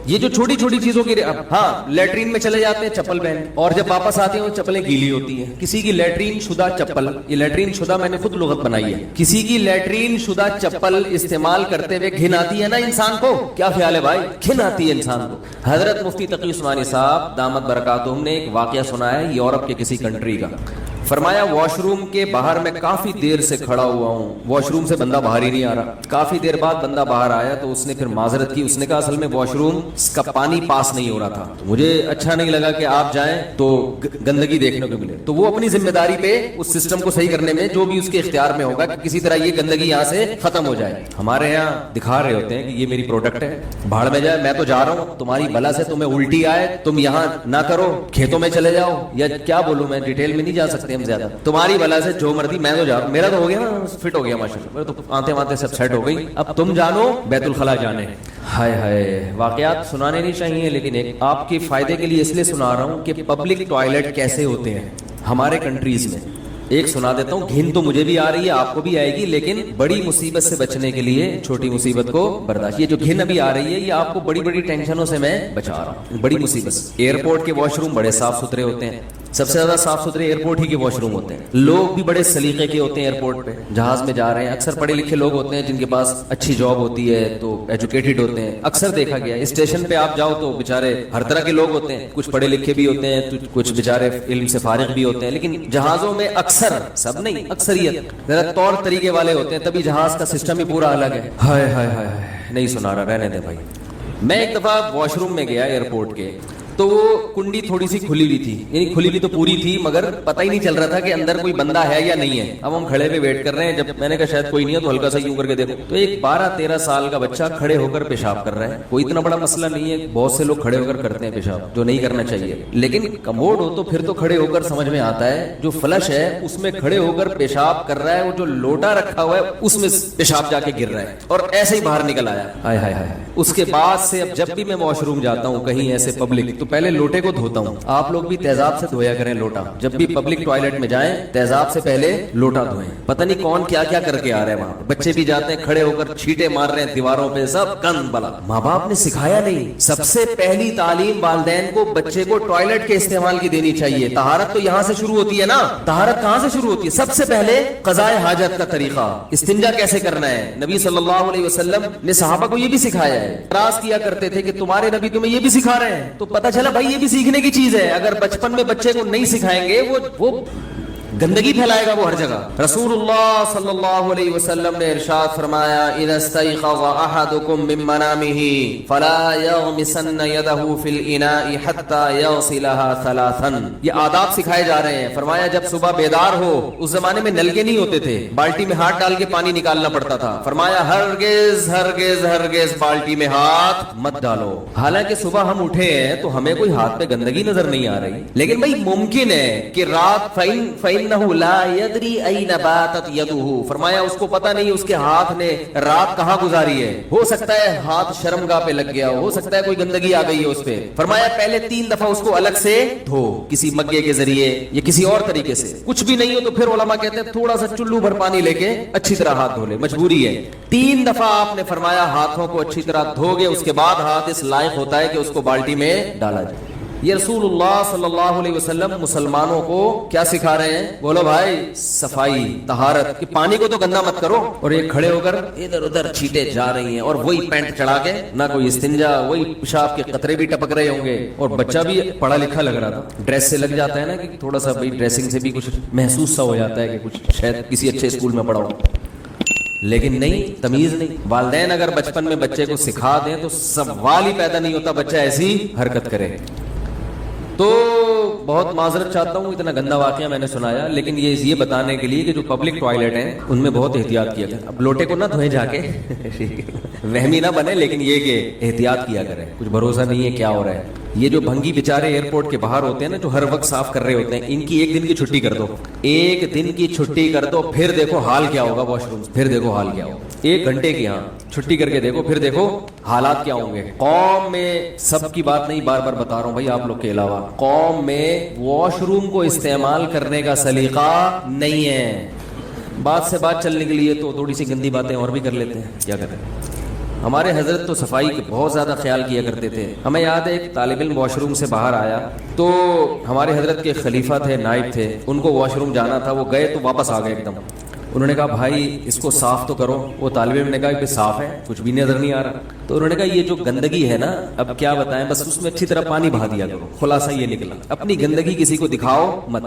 یہ جو چھوٹی چھوٹی چیزوں کی, ہاں لیٹرین میں چلے جاتے ہیں چپل پہن, اور جب واپس آتے ہیں چپلیں گیلی ہوتی ہیں. کسی کی لیٹرین شدہ چپل, یہ لیٹرین شدہ میں نے خود لغت بنائی ہے, کسی کی لیٹرین شدہ چپل استعمال کرتے ہوئے گھن آتی ہے نا انسان کو, کیا خیال ہے بھائی, گھن آتی ہے انسان کو. حضرت مفتی تقی عثمانی صاحب دامت برکاتہم نے ایک واقعہ سنا ہے یورپ کے کسی کنٹری کا. فرمایا واش روم کے باہر میں کافی دیر سے کھڑا ہوا ہوں, واش روم سے بندہ باہر ہی نہیں آ رہا. کافی دیر بعد بندہ باہر آیا تو اس نے پھر معذرت کی, اس نے کہا اصل میں واش روم کا پانی پاس نہیں ہو رہا تھا, مجھے اچھا نہیں لگا کہ آپ جائیں تو گندگی دیکھنے کو ملے. تو وہ اپنی ذمہ داری پہ اس سسٹم کو صحیح کرنے میں جو بھی اس کے اختیار میں ہوگا کہ کسی طرح یہ گندگی یہاں سے ختم ہو جائے. ہمارے یہاں دکھا رہے ہوتے ہیں کہ یہ میری پروڈکٹ ہے, بھاڑ میں جائے, میں تو جا رہا ہوں, تمہاری بلا سے تمہیں الٹی آئے, تم یہاں نہ کرو, کھیتوں میں چلے جاؤ, یا کیا بولوں میں, ڈیٹیل میں نہیں جا سکتے ہم زیادہ, تمہاری بلا سے جو مرضی, میں تو جا رہا ہوں, میرا تو ہو گیا نا, فٹ ہو گیا ماشاءاللہ, میرے تو آنتے وانتے سب سیٹ ہو گئی, اب تم جانو بیت الخلا جانے. ہائے ہائے, واقعات سنانے نہیں چاہیے, لیکن ایک آپ کے فائدے کے لیے اس لیے سنا رہا ہوں کہ پبلک ٹوائلٹ کیسے ہوتے ہیں ہمارے کنٹریز میں. ایک سنا دیتا ہوں, گھن تو مجھے بھی آ رہی ہے, آپ کو بھی آئے گی, لیکن بڑی مصیبت سے بچنے کے لیے چھوٹی مصیبت کو برداشت. یہ جو گھن ابھی آ رہی ہے یہ آپ کو بڑی بڑی ٹینشنوں سے میں بچا رہا ہوں, بڑی مصیبت. ایئرپورٹ کے واش روم بڑے صاف ستھرے ہوتے ہیں, سب سے زیادہ صاف ستھرے ایئرپورٹ ہی کے واش روم ہوتے ہیں. لوگ بھی بڑے سلیقے کے ہوتے ہیں ایئرپورٹ پہ. جہاز میں جا رہے ہیں اکثر پڑھے لکھے لوگ ہوتے ہیں جن کے پاس اچھی جاب ہوتی ہے تو ایجوکیٹڈ ہوتے ہیں. اکثر دیکھا گیا اسٹیشن پہ آپ جاؤ تو بیچارے ہر طرح کے لوگ ہوتے ہیں, کچھ پڑھے لکھے بھی ہوتے ہیں, کچھ بیچارے علم سے فارغ بھی ہوتے ہیں, لیکن جہازوں میں اکثر, سب نہیں, اکثریت ذرا طور طریقے والے ہوتے ہیں, تبھی جہاز کا سسٹم ہی پورا الگ ہے. ہائے ہائے ہائے, نہیں سنا رہا, رہنے دے بھائی. میں ایک دفعہ واش روم میں گیا ایئرپورٹ کے, تو وہ کنڈی تھوڑی سی کھلی ہوئی تھی, یعنی کھلی ہوئی تو پوری تھی مگر پتہ ہی نہیں چل رہا تھا کہ اندر کوئی بندہ ہے یا نہیں ہے. اب ہم کھڑے پہ ویٹ کر رہے ہیں, جب میں نے کہا شاید کوئی نہیں ہے تو ہلکا سا یوں کر کے دیکھو تو ایک 12-13 سال کا بچہ کھڑے ہو کر پیشاب کر رہا ہے. کوئی اتنا بڑا مسئلہ نہیں ہے, بہت سے لوگ کھڑے ہو کر کرتے ہیں پیشاب, جو نہیں کرنا چاہیے, لیکن کموڈ ہو تو پھر تو کھڑے ہو کر سمجھ میں آتا ہے. جو فلش ہے اس میں کھڑے ہو کر پیشاب کر رہا ہے, وہ جو لوٹا رکھا ہوا ہے اس میں پیشاب جا کے گر رہا ہے اور ایسے ہی باہر نکل آیا. ہائے ہائے ہائے. اس کے بعد سے اب جب بھی میں واش روم جاتا ہوں کہیں ایسے پبلک, تو پہلے لوٹے کو دھوتا ہوں. آپ لوگ بھی تیزاب سے دھویا کریں لوٹا, جب بھی پبلک ٹوائلٹ میں جائیں تیزاب سے پہلے لوٹا دھوئیں. پتہ نہیں کون کیا کیا کر کے آ رہے ہیں وہاں. بچے بھی جاتے ہیں کھڑے ہو کر چھینٹے مار رہے ہیں دیواروں پہ, سب گند بلا. ماں باپ نے سکھایا نہیں. سب سے پہلی تعلیم والدین کو بچے کو ٹوائلٹ کے استعمال کی دینی چاہیے. طہارت تو یہاں سے شروع ہوتی ہے نا. طہارت کہاں سے شروع ہوتی ہے؟ سب سے پہلے قضائے حاجت کا طریقہ, استنجا کیسے کرنا ہے. نبی صلی اللہ علیہ وسلم نے صحابہ کو یہ بھی سکھایا ہے. اعتراض کیا کرتے تھے کہ تمہارے نبی تمہیں یہ بھی سکھا رہے ہیں, تو پتہ چلا بھائی یہ بھی سیکھنے کی چیز ہے. اگر بچپن میں بچے کو نہیں سکھائیں گے وہ گندگی پھیلائے گا وہ ہر جگہ. رسول اللہ صلی اللہ علیہ وسلم نے ارشاد فرمایا, اذا استيقظ احدكم من منامه فلا يغمسن يده في الاناء حتى يغسلها ثلاثا. یہ آداب سکھائے جا رہے ہیں. فرمایا جب صبح بیدار ہو, اس زمانے میں نلکے نہیں ہوتے تھے, بالٹی میں ہاتھ ڈال کے پانی نکالنا پڑتا تھا. فرمایا ہرگز ہرگز ہرگز بالٹی میں ہاتھ مت ڈالو. حالانکہ صبح ہم اٹھے ہیں تو ہمیں کوئی ہاتھ پہ گندگی نظر نہیں آ رہی, لیکن بھائی ممکن ہے کہ رات فإنه لا يدري أين باتت يده. فرمایا اس کو پتہ نہیں اس کے ہاتھ نے رات کہاں گزاری ہے. ہو سکتا ہے ہاتھ شرمگاہ پہ لگ گیا ہو سکتا ہے کوئی گندگی آ گئی ہے اس پہ. فرمایا پہلے 3 دفعہ اس کو الگ سے دھو, کسی مگے کے ذریعے یا کسی اور طریقے سے. کچھ بھی نہیں ہو تو پھر علماء کہتے ہیں تھوڑا سا چلو بھر پانی لے کے اچھی طرح ہاتھ دھو لے, مجبوری ہے. 3 دفعہ آپ نے فرمایا ہاتھوں کو اچھی طرح دھو گے, اس کے بعد ہاتھ اس لائق ہوتا ہے کہ اس کو بالٹی میں ڈالا جائے. یہ رسول اللہ صلی اللہ علیہ وسلم مسلمانوں کو کیا سکھا رہے ہیں؟ بولو بھائی, صفائی, طہارت, کہ پانی کو تو گندا مت کرو. اور یہ کھڑے ہو کر ادھر ادھر چھینٹے جا رہی ہیں اور وہی پینٹ چڑھا کے, نہ کوئی استنجا, وہی پیشاب کے قطرے بھی ٹپک رہے ہوں گے. اور بچہ بھی پڑھا لکھا لگ رہا تھا, ڈریس سے لگ جاتا ہے نا کہ تھوڑا سا بھائی ڈریسنگ سے بھی کچھ محسوس سا ہو جاتا ہے کہ کچھ شاید کسی اچھے اسکول میں پڑھا ہو, لیکن نہیں, تمیز نہیں. والدین اگر بچپن میں بچے کو سکھا دیں تو سوال ہی پیدا نہیں ہوتا بچہ ایسی حرکت کرے. تو بہت معذرت چاہتا ہوں, اتنا گندا واقعہ میں نے سنایا, لیکن یہ بتانے کے لیے کہ جو پبلک ٹوائلٹ ہیں ان میں بہت احتیاط کیا کریں. اب لوٹے کو نہ دھوئیں جا کے, وہمی نہ بنے, لیکن یہ کہ احتیاط کیا کریں, کچھ بھروسہ نہیں ہے کیا ہو رہا ہے. یہ جو بھنگی بیچارے ایئرپورٹ کے باہر ہوتے ہیں نا, جو ہر وقت صاف کر رہے ہوتے ہیں, ان کی 1 دن کی چھٹی کر دو, 1 دن کی چھٹی کر دو, پھر دیکھو حال کیا ہوگا واش روم, پھر دیکھو حال کیا ہوگا. 1 گھنٹے کی یہاں چھٹی کر کے دیکھو, پھر دیکھو حالات کیا ہوں گے. قوم میں سب کی بات نہیں, بار بار بتا رہا ہوں بھائی آپ لوگ کے علاوہ, قوم میں واش روم کو استعمال کرنے کا سلیقہ نہیں ہے. بات سے بات چلنے کے لیے تو تھوڑی سی گندی باتیں اور بھی کر لیتے ہیں, کیا کریں. ہمارے حضرت تو صفائی کے بہت زیادہ خیال کیا کرتے تھے. ہمیں یاد ہے ایک طالب علم واش روم سے باہر آیا, تو ہمارے حضرت کے خلیفہ تھے, نائب تھے, ان کو واش روم جانا تھا, وہ گئے تو واپس آ گئے ایک دم. انہوں نے کہا بھائی اس کو صاف تو کرو. وہ طالب علم نے کہا کہ صاف ہے, کچھ بھی نظر نہیں آ رہا. تو انہوں نے کہا یہ جو گندگی ہے نا, اب کیا بتائیں, بس اس میں اچھی طرح پانی بہا دیا کرو. خلاصہ یہ نکلا, اپنی گندگی کسی کو دکھاؤ مت.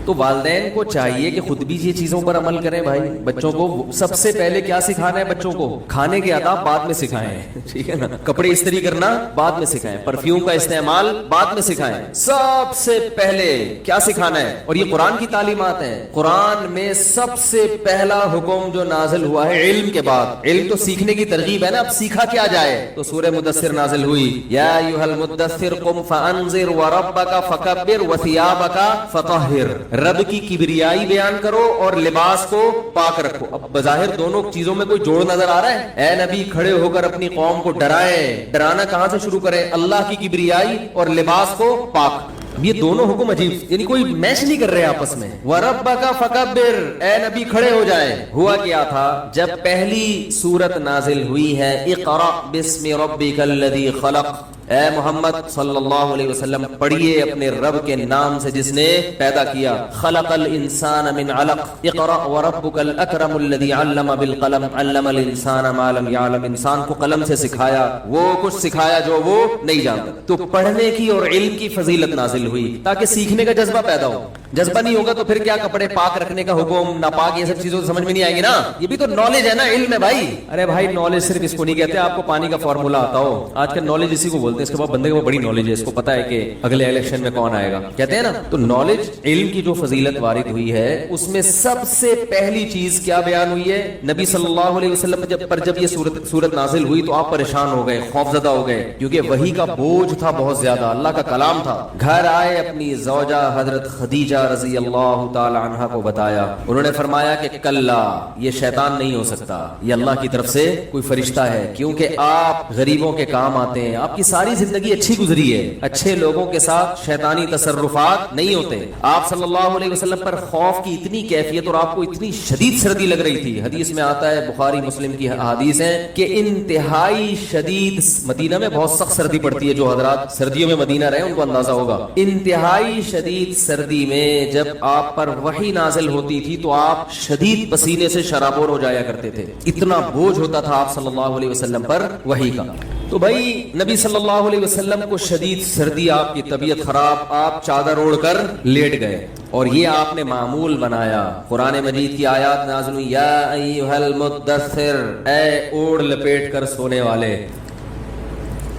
تو والدین کو چاہیے کہ خود بھی یہ چیزوں پر عمل کریں بھائی. بچوں کو سب سے پہلے کیا سکھانا ہے؟ بچوں کو کھانے کے آداب بعد میں سکھائیں, ٹھیک ہے نا. کپڑے استری کرنا بعد میں سکھائیں, پرفیوم کا استعمال بعد میں سکھائیں. سب سے پہلے کیا سکھانا ہے؟ اور یہ قرآن کی تعلیمات ہیں. قرآن میں سب سے پہلا حکم جو نازل ہوا ہے علم کے بعد, علم تو سیکھنے کی ترغیب ہے نا, اب سیکھا کیا جائے, تو سورہ مدثر نازل ہوئی, یا ایھا المدثر قم فانذر وربک فکبر وثیابک فطہر. رب کی کبریائی بیان کرو اور لباس کو پاک رکھو. اب بظاہر دونوں چیزوں میں کوئی جوڑ نظر آ رہا ہے؟ اے نبی کھڑے ہو کر اپنی قوم کو ڈرائیں. ڈرانا کہاں سے شروع کریں؟ اللہ کی کبریائی اور لباس کو پاک. اب یہ دونوں حکم عجیب, یعنی کوئی میچ نہیں کر رہے آپس میں. وَرَبَّكَ فَكَبِّرْ, اے نبی کھڑے ہو جائے. ہوا کیا تھا جب پہلی سورت نازل ہوئی ہے, اقرأ بسم ربک الذی خلق, اے محمد صلی اللہ علیہ وسلم پڑھیے اپنے رب کے نام سے جس نے پیدا کیا. خلق الانسان من علق اقرأ وربک الاکرم الذی علم بالقلم علم الانسان ما لم یعلم. انسان کو قلم سے سکھایا وہ کچھ سکھایا جو وہ نہیں جانتا. تو پڑھنے کی اور علم کی فضیلت نازل ہوئی تاکہ سیکھنے کا جذبہ پیدا ہو. جذبہ نہیں ہوگا تو پھر کیا کپڑے پاک رکھنے کا حکم, ناپاک, یہ سب چیزوں سمجھ میں نہیں آئیں گی نا. یہ بھی تو نالج ہے نا, علم ہے بھائی. ارے بھائی نالج صرف اس کو نہیں کہتے آپ کو پانی کا فارمولا آتا ہو. آج کل نالج اسی کو بولتے ہیں. اس کے بعد بندے کو بڑی نالج ہے, اس کو پتا ہے کہ اگلے الیکشن میں کون آئے گا, کہتے ہیں نا. تو نالج, علم کی جو فضیلت وارد ہوئی ہے اس میں سب سے پہلی چیز کیا بیان ہوئی ہے؟ نبی صلی اللہ علیہ وسلم جب یہ صورت نازل ہوئی تو آپ پریشان ہو گئے, خوفزدہ ہو گئے, کیونکہ وحی کا بوجھ تھا بہت زیادہ, اللہ کا کلام تھا. گھر آئے, اپنی زوجہ حضرت خدیجہ رضی اللہ تعالی عنہا کو بتایا. انہوں نے فرمایا کہ کلا, یہ شیطان نہیں ہو سکتا, یہ اللہ کی طرف سے کوئی فرشتہ ہے, کیونکہ آپ غریبوں کے کام آتے ہیں, آپ کی ساری زندگی اچھی گزری ہے, اچھے لوگوں کے ساتھ شیطانی تصرفات نہیں ہوتے. آپ صلی اللہ علیہ وسلم پر خوف کی اتنی کیفیت اور آپ کو اتنی شدید سردی لگ رہی تھی. حدیث میں آتا ہے, بخاری مسلم کی حدیث ہے کہ انتہائی شدید, مدینہ میں بہت سخت سردی پڑتی ہے, جو حضرات سردیوں میں مدینہ رہے ان کو اندازہ ہوگا. انتہائی شدید سردی میں جب آپ پر وحی نازل ہوتی تھی تو آپ شدید پسینے سے شرابور ہو جایا کرتے تھے, اتنا بوجھ ہوتا تھا آپ صلی اللہ علیہ وسلم پر وحی کا. تو بھائی نبی صلی اللہ علیہ وسلم کو شدید سردی, آپ کی طبیعت خراب, آپ چادر اوڑھ کر لیٹ گئے اور یہ آپ نے معمول بنایا. قرآن مجید کی آیات نازل ہوئی, یا ایھا المدثر, اے اوڑھ لپیٹ کر سونے والے,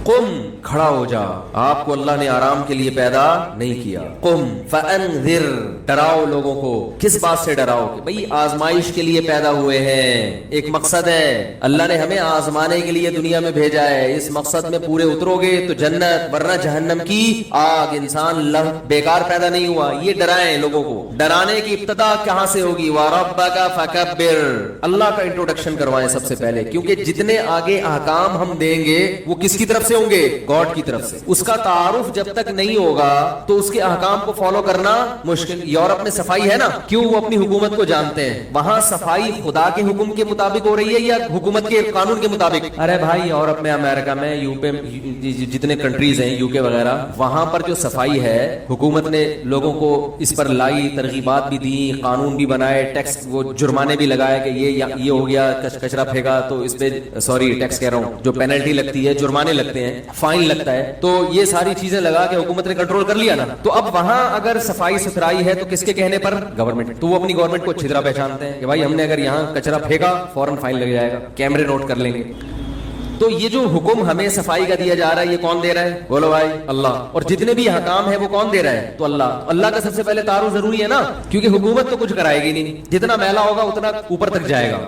قم, کھڑا ہو جا. آپ کو اللہ نے آرام کے لیے پیدا نہیں کیا. قم فانذر, ڈراؤ لوگوں کو. کس بات سے ڈراؤ؟ کہ بھئی آزمائش کے لیے پیدا ہوئے ہیں, ایک مقصد ہے, اللہ نے ہمیں آزمانے کے لیے دنیا میں بھیجا ہے. اس مقصد میں پورے اترو گے تو جنت, ورنہ جہنم کی آگ. انسان بیکار پیدا نہیں ہوا. یہ ڈرائیں لوگوں کو. ڈرانے کی ابتدا کہاں سے ہوگی؟ وَرَبَّكَ فَكَبِّرْ, اللہ کا انٹروڈکشن کروائیں سب سے پہلے, کیونکہ جتنے آگے احکام ہم دیں گے وہ کس کی طرف سے ہوں گے؟ گاڈ کی طرف سے. اس کا تعارف جب تک نہیں ہوگا تو اس کے احکام کو فالو کرنا مشکل. یورپ میں صفائی ہے نا, کیوں؟ وہ اپنی حکومت کو جانتے ہیں. وہاں صفائی خدا کے حکم کے مطابق ہو رہی ہے یا حکومت کے قانون کے مطابق؟ ارے بھائی یورپ میں, امریکہ میں, یو پی, جتنے کنٹریز ہیں, یو کے وغیرہ, وہاں پر جو صفائی ہے حکومت نے لوگوں کو اس پر لائی, ترغیبات بھی دی, قانون بھی بنائے, ٹیکس, وہ جرمانے بھی لگائے کہ یہ ہو گیا, کچرا پھینکا تو اس پہ, سوری ٹیکس کہہ رہا ہوں, جو پینلٹی لگتی ہے, جرمانے لگتے ہیں, فائن لگتا ہے. تو یہ ساری چیزیں لگا کے حکومت نے کنٹرول کر لیا نا. تو اب وہاں اگر صفائی ستھرائی ہے تو کس کے کہنے پر؟ گورنمنٹ. تو وہ اپنی گورنمنٹ کو اچھی طرح پہچانتے ہیں کہ بھائی ہم نے اگر یہاں کچرا پھینکا فوراً فائن لگ جائے گا, کیمرے نوٹ کر لیں گے. تو یہ جو حکم ہمیں صفائی کا دیا جا رہا ہے یہ کون دے رہا ہے؟ بولو بھائی, اللہ. اور جتنے بھی حکام ہیں وہ کون دے رہا ہے؟ تو اللہ. اللہ کا سب سے پہلے تعارف ضروری ہے نا, کیونکہ حکومت تو کچھ کرائے گی نہیں, جتنا میلا ہوگا اتنا اوپر تک جائے گا,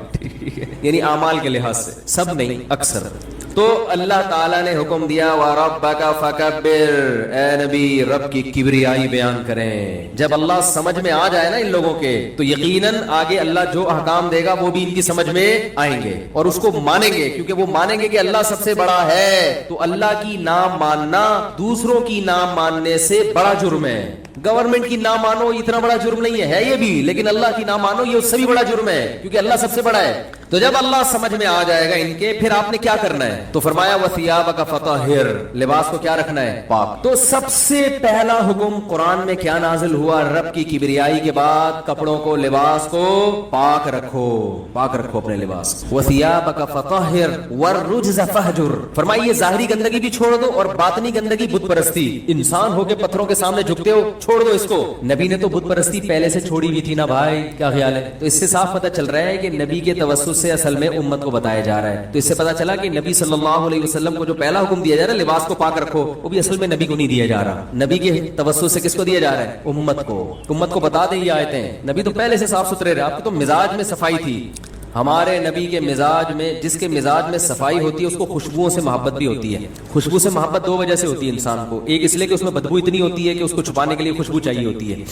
یعنی اعمال کے لحاظ سے, سب نہیں, اکثر. تو اللہ تعالیٰ نے حکم دیا وَرَبَّكَ فَكَبِّرْ, اے نبی رب کی کبریائی بیان کریں. جب اللہ سمجھ میں آ جائے نا ان لوگوں کے تو یقیناً آگے اللہ جو احکام دے گا وہ بھی ان کی سمجھ میں آئیں گے اور اس کو مانیں گے, کیونکہ وہ مانیں گے کہ اللہ سب سے بڑا ہے. تو اللہ کی نام ماننا دوسروں کی نام ماننے سے بڑا جرم ہے. گورنمنٹ کی نام مانو اتنا بڑا جرم نہیں ہے یہ بھی, لیکن اللہ کی نام مانو یہ اس سے بھی بڑا جرم ہے, کیونکہ اللہ سب سے بڑا ہے. تو جب اللہ سمجھ میں آ جائے گا ان کے, پھر آپ نے کیا کرنا ہے؟ تو فرمایا وَثِيَابَكَ فَطَهِّرْ, لباس کو کیا رکھنا ہے؟ پاک. تو سب سے پہلا حکم قرآن میں کیا نازل ہوا؟ رب کی کبریائی کے بعد کپڑوں کو, لباس کو پاک رکھو, پاک رکھو اپنے لباس. وَثِيَابَكَ فَطَهِّرْ وَالرُّجْزَ فَهْجُرْ, فرمائیے ظاہری گندگی بھی چھوڑ دو اور باطنی گندگی بت پرستی. انسان ہو کے پتھروں کے سامنے جھکتے ہو, چھوڑ دو اس کو. نبی نے تو بت پرستی پہلے سے چھوڑی ہوئی تھی نا بھائی, کیا خیال ہے؟ تو اس سے صاف پتہ چل رہا ہے کہ نبی کے توسط سے اصل میں امت کو بتایا جا رہا ہے. تو اس سے پتہ چلا کہ نبی صلی اللہ علیہ وسلم کو جو پہلا حکم دیا جا رہا ہے لباس کو پاک رکھو, وہ بھی اصل میں نبی کو نہیں دیا جا رہا. نبی کے توسط سے کس کو دیا جا رہا ہے؟ امت کو. امت کو بتا دیں یہ آیتیں. نبی تو پہلے سے صاف ستھرے رہے, آپ کے تو مزاج میں صفائی تھی. ہمارے نبی کے مزاج میں, جس کے مزاج میں صفائی ہوتی ہے اس کو خوشبوؤں سے محبت بھی ہوتی ہے. خوشبو سے محبت دو وجہ سے ہوتی ہے انسان کو. ایک اس لیے کہ اس میں بدبو اتنی ہوتی ہے کہ اس کو چھپانے کے لیے خوشبو چاہیے ہوتی ہے.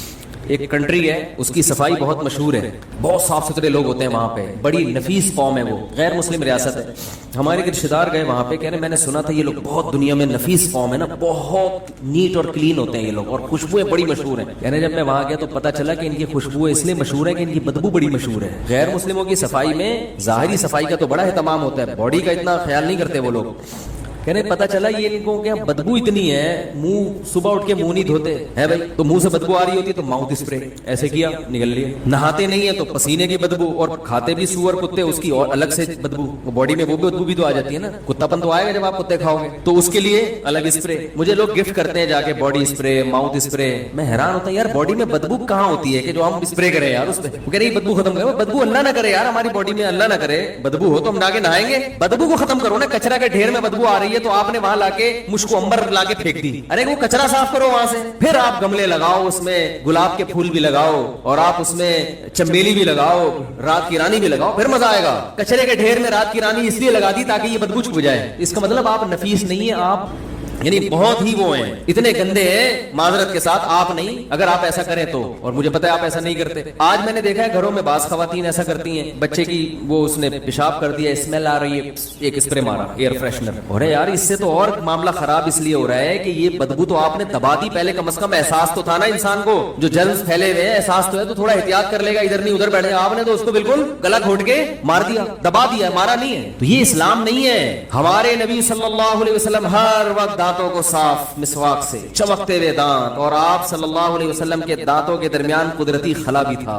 ایک کنٹری ہے اس کی صفائی بہت مشہور ہے, بہت صاف ستھرے لوگ ہوتے ہیں وہاں پہ, بڑی نفیس قوم ہے, وہ غیر مسلم ریاست ہے. ہمارے رشتے دار گئے وہاں پہ, کہہ رہے میں نے سنا تھا یہ لوگ بہت دنیا میں نفیس قوم ہے نا, بہت نیٹ اور کلین ہوتے ہیں یہ لوگ, اور خوشبوئیں بڑی مشہور ہیں. کہنے جب میں وہاں گیا تو پتا چلا کہ ان کی خوشبوئیں اس لیے مشہور ہے کہ ان کی بدبو بڑی مشہور ہے. غیر مسلموں کی صفائی میں ظاہری صفائی کا تو بڑا اہتمام ہوتا ہے, باڈی کا اتنا خیال نہیں کرتے وہ لوگ. کہنے پتا چلا یہ ان کو کیا بدبو اتنی ہے, منہ صبح اٹھ کے منہ نہیں دھوتے ہے بھائی, تو منہ سے بدبو آ رہی ہوتی تو ماؤتھ اسپرے ایسے کیا نکل لیا, نہاتے نہیں ہے تو پسینے کی بدبو, اور کھاتے بھی سور کتے اس کی اور الگ سے بدبو, باڈی میں وہ بھی بدبو بھی تو آ جاتی ہے نا, کتا پن تو آئے گا جب آپ کتے کھاؤ گے, تو اس کے لیے الگ اسپرے. مجھے لوگ گفٹ کرتے ہیں جا کے باڈی اسپرے, ماؤتھ اسپرے, میں حیران ہوتا ہوں یار باڈی میں بدبو کہاں ہوتی ہے کہ جو ہم اسپرے کریں یار اس پہ, وہ کہہ رہے بدبو ختم کرو, بدبو اللہ نہ کرے یار ہماری باڈی میں, اللہ نہ کرے بدبو ہو تو ہم آگے نہائیں گے, بدبو کو ختم کرو نا, کچرا کے ڈھیر میں بدبو آ رہی ہے تو آپ نے وہاں لا کے مشک امبر لا کے پھینک دی, ارے وہ کچرا صاف کرو وہاں سے, پھر آپ گملے لگاؤ, اس میں گلاب کے پھول بھی لگاؤ, اور آپ اس میں چمیلی بھی لگاؤ, رات کی رانی بھی لگاؤ, پھر مزہ آئے گا. کچرے کے ڈھیر میں رات کی رانی اس لیے لگا دی تاکہ یہ بدبو چھپ جائے, اس کا مطلب آپ نفیس نہیں ہے, آپ یعنی بہت ہی وہ ہیں, اتنے گندے ہیں معذرت کے ساتھ, آپ نہیں, اگر آپ ایسا کریں تو, اور مجھے پتا ہے آپ ایسا نہیں کرتے. آج میں نے دیکھا ہے گھروں میں بعض خواتین ایسا کرتی ہیں, بچے کی وہ اس نے پیشاب کر دیا, اسمیل آ رہی ہے, ایک اسپرے مارا ایئر فریشنر, اور یار اس سے تو اور معاملہ خراب اس لیے ہو رہا ہے کہ یہ بدبو تو آپ نے دبا دی, پہلے کم از کم احساس تو تھا نا انسان کو, جو جرمز پھیلے ہوئے ہیں احساس تو ہے تو تھوڑا احتیاط کر لے گا, ادھر نہیں ادھر بیٹھ جائے, آپ نے تو اس کو بالکل گلا گھونٹ کے مار دیا, دبا دیا, مارا نہیں ہے. تو یہ اسلام نہیں ہے. ہمارے نبی صلی اللہ علیہ وسلم ہر وقت دانتوں کو صاف مسواک سے, چمکتے ہوئے دانت, اور آپ صلی اللہ علیہ وسلم کے دانتوں کے درمیان قدرتی خلا بھی تھا.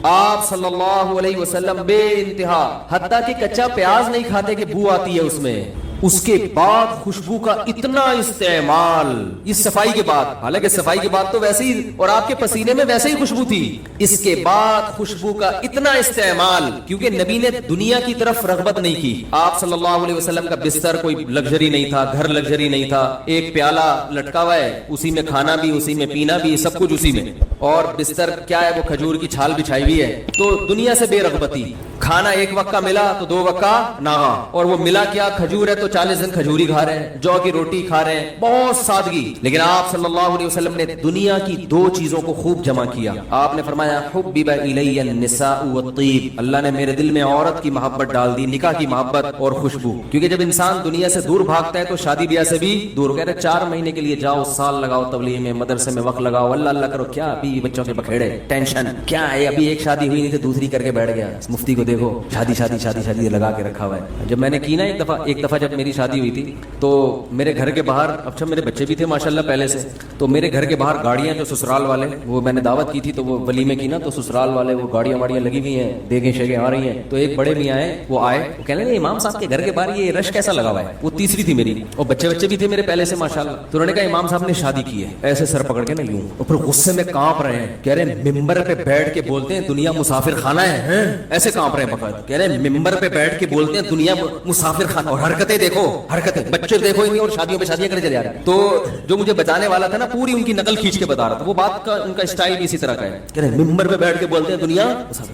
آپ صلی اللہ علیہ وسلم بے انتہا, حتیٰ کہ کچا پیاز نہیں کھاتے کہ بو آتی ہے اس میں, اس کے بعد خوشبو کا اتنا استعمال, اس صفائی کے بعد, حالانکہ صفائی کے بعد تو ویسے ہی, اور آپ کے پسینے میں ویسے ہی خوشبو تھی, اس کے بعد خوشبو کا اتنا استعمال, کیونکہ نبی نے دنیا کی طرف رغبت نہیں کی. آپ صلی اللہ علیہ وسلم کا بستر کوئی لگژری نہیں تھا, گھر لگژری نہیں تھا, ایک پیالہ لٹکا ہوا ہے, اسی میں کھانا بھی, اسی میں پینا بھی, سب کچھ اسی میں, اور بستر کیا ہے وہ کھجور کی چھال بچھائی ہوئی ہے. تو دنیا سے بے رغبتی, کھانا ایک وقت کا ملا تو 2 وقت کا ناغا, اور وہ ملا کیا کھجور ہے تو 40 دن کھجوری کھا رہے ہیں, جو کی روٹی کھا رہے ہیں, بہت سادگی. لیکن آپ صلی اللہ علیہ وسلم نے دنیا کی 2 چیزوں کو خوب جمع کیا. آپ نے فرمایا حبب الی النساء والطیب, اللہ نے میرے دل میں عورت کی محبت ڈال دی, نکاح کی محبت اور خوشبو. کیونکہ جب انسان دنیا سے دور بھاگتا ہے تو شادی بیاہ سے بھی دور. کہہ رہے 4 مہینے کے لیے جاؤ, سال لگاؤ تبلیغ میں, مدرسے میں وقت لگاؤ, اللہ اللہ کرو, کیا ابھی بچوں کے بکھیڑے, ٹینشن کیا ہے, ابھی ایک شادی ہوئی نہیں تو دوسری کر کے بیٹھ گیا, مفتی کو دیکھو شادی شادی شادی شادی لگا کے رکھا ہوا ہے. جب میں نے کی نا ایک دفعہ جب میری شادی ہوئی تھی تو میرے گھر کے باہر, اچھا میرے بچے بھی تھے ماشاءاللہ پہلے سے, تو میرے گھر کے باہر گاڑیاں, جو سسرال والے, وہ میں نے دعوت کی تھی تو وہ ولیمے کی نا, تو سسرال والے وہ گاڑیاں واڑیاں لگی ہوئی ہیں, دیگیں شیگیں آ رہی ہیں. تو ایک بڑے میاں آئے, وہ آئے, وہ کہنے لگے امام صاحب کے گھر کے باہر یہ رش کیسا لگا ہوا ہے. وہ تیسری تھی میری, اور بچے بھی تھے میرے پہلے سے ماشاءاللہ. تو انہوں نے کہا امام صاحب نے شادی کی ہے, ایسے سر پکڑ کے نا یوں, اور پھر غصے میں کانپ رہے ہیں, کہہ رہے ہیں ممبر پہ بیٹھ کے بولتے ہیں دنیا مسافر خانہ ہے, ایسے کانپ رہے ہیں بقاعدہ, کہہ رہے ہیں ممبر پہ بیٹھ کے بولتے ہیں دنیا مسافر خانہ, اور حرکتیں دیکھو, حرکتیں, بچے دیکھو ہی, اور شادیوں پہ شادیاں کرے چلے آ رہے ہیں. تو جو مجھے بتانے والا تھا نا, پوری ان کی نقل کھینچ کے بتا رہا تھا, وہ بات کا ان کا اسٹائل اسی طرح کا ہے, کہہ رہے ہیں ممبر پہ بیٹھ کے بولتے ہیں دنیا.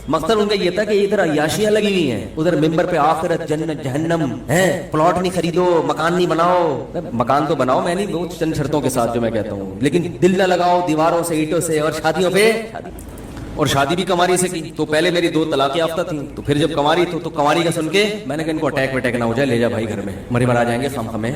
مقصد ان کا یہ تھا کہ ادھر عیاشیاں لگی ہوئی ہیں, ادھر ممبر پہ آخرت جنت جہنم ہے, پلاٹ نہیں خریدو, مکان نہیں بناؤ. مکان تو بناؤ, میں نہیں, بہت چند شرطوں کے ساتھ جو میں کہتا ہوں, لیکن دل نہ لگاؤ دیواروں سے, اینٹوں سے, اور شادیوں پہ اور شادی بھی کنواری سے کی. تو پہلے میری 2 طلاق یافتہ تھیں, تو پھر جب کنواری تو کنواری کا سن کے میں نے کہا ان کو اٹیک وٹیک نہ ہو جائے, لے جا بھائی گھر میں, مری مر آ جائیں گے خام خمیں.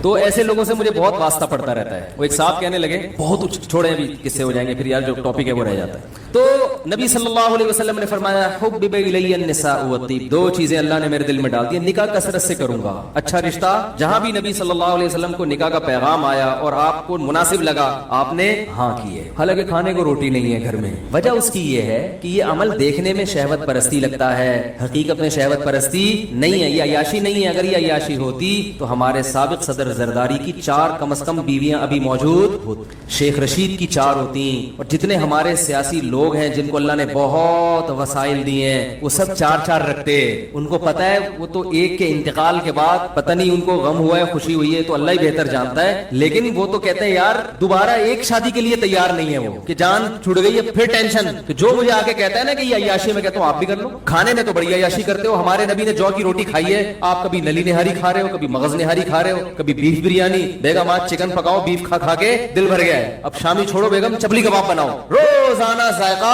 تو ایسے لوگوں سے مجھے بہت واسطہ پڑتا رہتا ہے. وہ ایک صاحب کہنے لگے, بہت چھوڑے ابھی کس سے ہو جائیں گے پھر یار, جو ٹاپک ہے وہ رہ جاتا ہے. تو نبی صلی اللہ علیہ وسلم نے فرمایا حبب الی النساء والطیب, 2 چیزیں اللہ نے میرے دل میں ڈال دی, نکاح کثرت سے کروں گا, اچھا رشتہ. جہاں بھی نبی صلی اللہ علیہ وسلم کو نکاح کا پیغام آیا اور آپ کو مناسب لگا, آپ نے ہاں کی ہے. حالانکہ کھانے کو روٹی نہیں ہے گھر میں, وجہ اس کی یہ ہے کہ یہ عمل دیکھنے میں شہوت پرستی لگتا ہے, حقیقت میں شہوت پرستی نہیں ہے, یہ عیاشی نہیں ہے. اگر یہ عیاشی ہوتی تو ہمارے سابق صدر زرداری کی 4 کم از کم بیویاں ابھی موجود ہوتی, شیخ رشید کی 4 ہوتی, اور جتنے ہمارے سیاسی لوگ ہیں جن کو اللہ نے بہت وسائل دیے ہیں, وہ سب 4 رکھتے. ان کو پتا ہے وہ تو ایک کے انتقال کے بعد پتہ نہیں ان کو غم ہوا ہے خوشی ہوئی ہے, تو اللہ ہی بہتر جانتا ہے. لیکن وہ تو کہتے ہیں یار دوبارہ ایک شادی کے لیے تیار نہیں ہے وہ, کہ جان چھوٹ گئی ہے پھر ٹینشن. کہ جو مجھے آ کے کہتا ہے نا کہ یہ عیاشی, میں کہتا ہوں آپ بھی کر لو. کھانے میں تو بڑی عیاشی کرتے ہو, ہمارے نبی نے جو کی روٹی کھائی ہے, آپ کبھی نلی نہاری کھا رہے ہو, کبھی مغز نہاری کھا رہے ہو, کبھی بیف بریانی, بیگم آج چکن پکاؤ, بیف کھا کھا کے دل بھر گیا ہے, اب شامی چھوڑو بیگم چپلی کباب بناؤ, روزانہ ذائقہ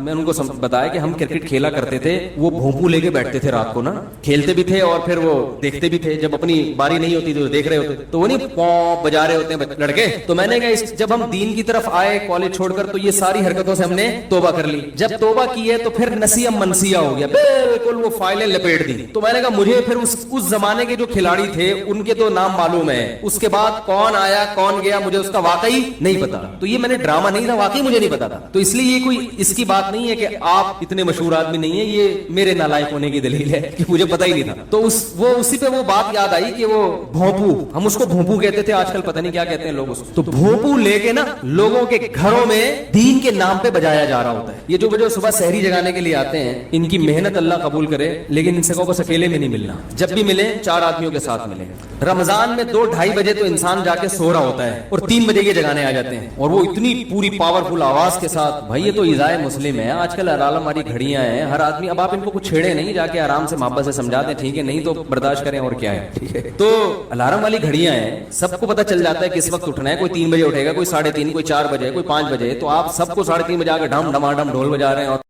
میں ان کو بتایا کہ ہم کرکٹ کھیلا کرتے تھے, وہ بھونپو لے کے بیٹھتے تھے رات کو نا, کھیلتے بھی تھے اور پھر وہ دیکھتے بھی تھے, جب اپنی باری نہیں ہوتی تو دیکھ رہے ہوتے, تو وہ نہیں پاؤں بجا رہے ہوتے ہیں لڑکے. تو میں نے کہا جب ہم دین کی طرف آئے کالج چھوڑ کر, تو یہ ساری حرکتوں سے ہم نے توبہ کر لی. جب توبہ کی ہے تو پھر نسیم منسیہ ہو گیا, بالکل وہ فائلیں لپیٹ دی. تو میں نے کہا مجھے پھر اس زمانے کے جو کھلاڑی تھے ان کے تو نام معلوم ہے, اس کے بعد کون آیا کون گیا مجھے اس کا واقعی نہیں پتا. تو یہ میں نے ڈرامہ نہیں تھا, واقعی مجھے نہیں پتا تھا. تو اس لیے یہ کوئی اس کی بات نہیں ہے کہ آپ اتنے مشہور آدمی نہیں ہیں, یہ میرے نالائق ہونے کی دلیل ہے کہ مجھے پتا ہی نہیں تھا. تو اسی پہ وہ بات یاد آئی کہ وہ بھونپو, ہم اس کو بھونپو کہتے تھے, آج کل پتہ نہیں کیا کہتے ہیں لوگ اس کو. تو بھونپو لے کے نا لوگوں کے گھروں میں دین کے نام پہ بجایا جا رہا ہوتا ہے. یہ جو صبح سحری جگانے کے لیے آتے ہیں, ان کی محنت اللہ قبول کرے, لیکن ان سے کو بس اکیلے میں نہیں ملنا, جب بھی ملے 4 آدمیوں کے ساتھ ملے. رمضان میں 2-2:30 بجے تو انسان جا کے سو رہا ہوتا ہے اور 3 بجے یہ جگانے آ جاتے ہیں, اور وہ اتنی پوری پاورفل آواز کے ساتھ. بھائی یہ تو ایذائے مسلم ہے, آج کل الارم والی گھڑیاں ہیں, ہر آدمی. اب آپ ان کو کچھ چھیڑے نہیں, جا کے آرام سے محبت سے سمجھا دیں, ٹھیک ہے, نہیں تو برداشت کریں, اور کیا ہے, ٹھیک ہے. تو الارم والی گھڑیاں ہیں, سب کو پتہ چل جاتا ہے کس وقت اٹھنا ہے. کوئی 3 بجے اٹھے گا, کوئی 3:30, کوئی 4 بجے, کوئی 5 بجے. تو آپ سب کو 3:30 بجے آ کے ڈھم ڈھما ڈھم ڈھول بجا رہے ہیں اور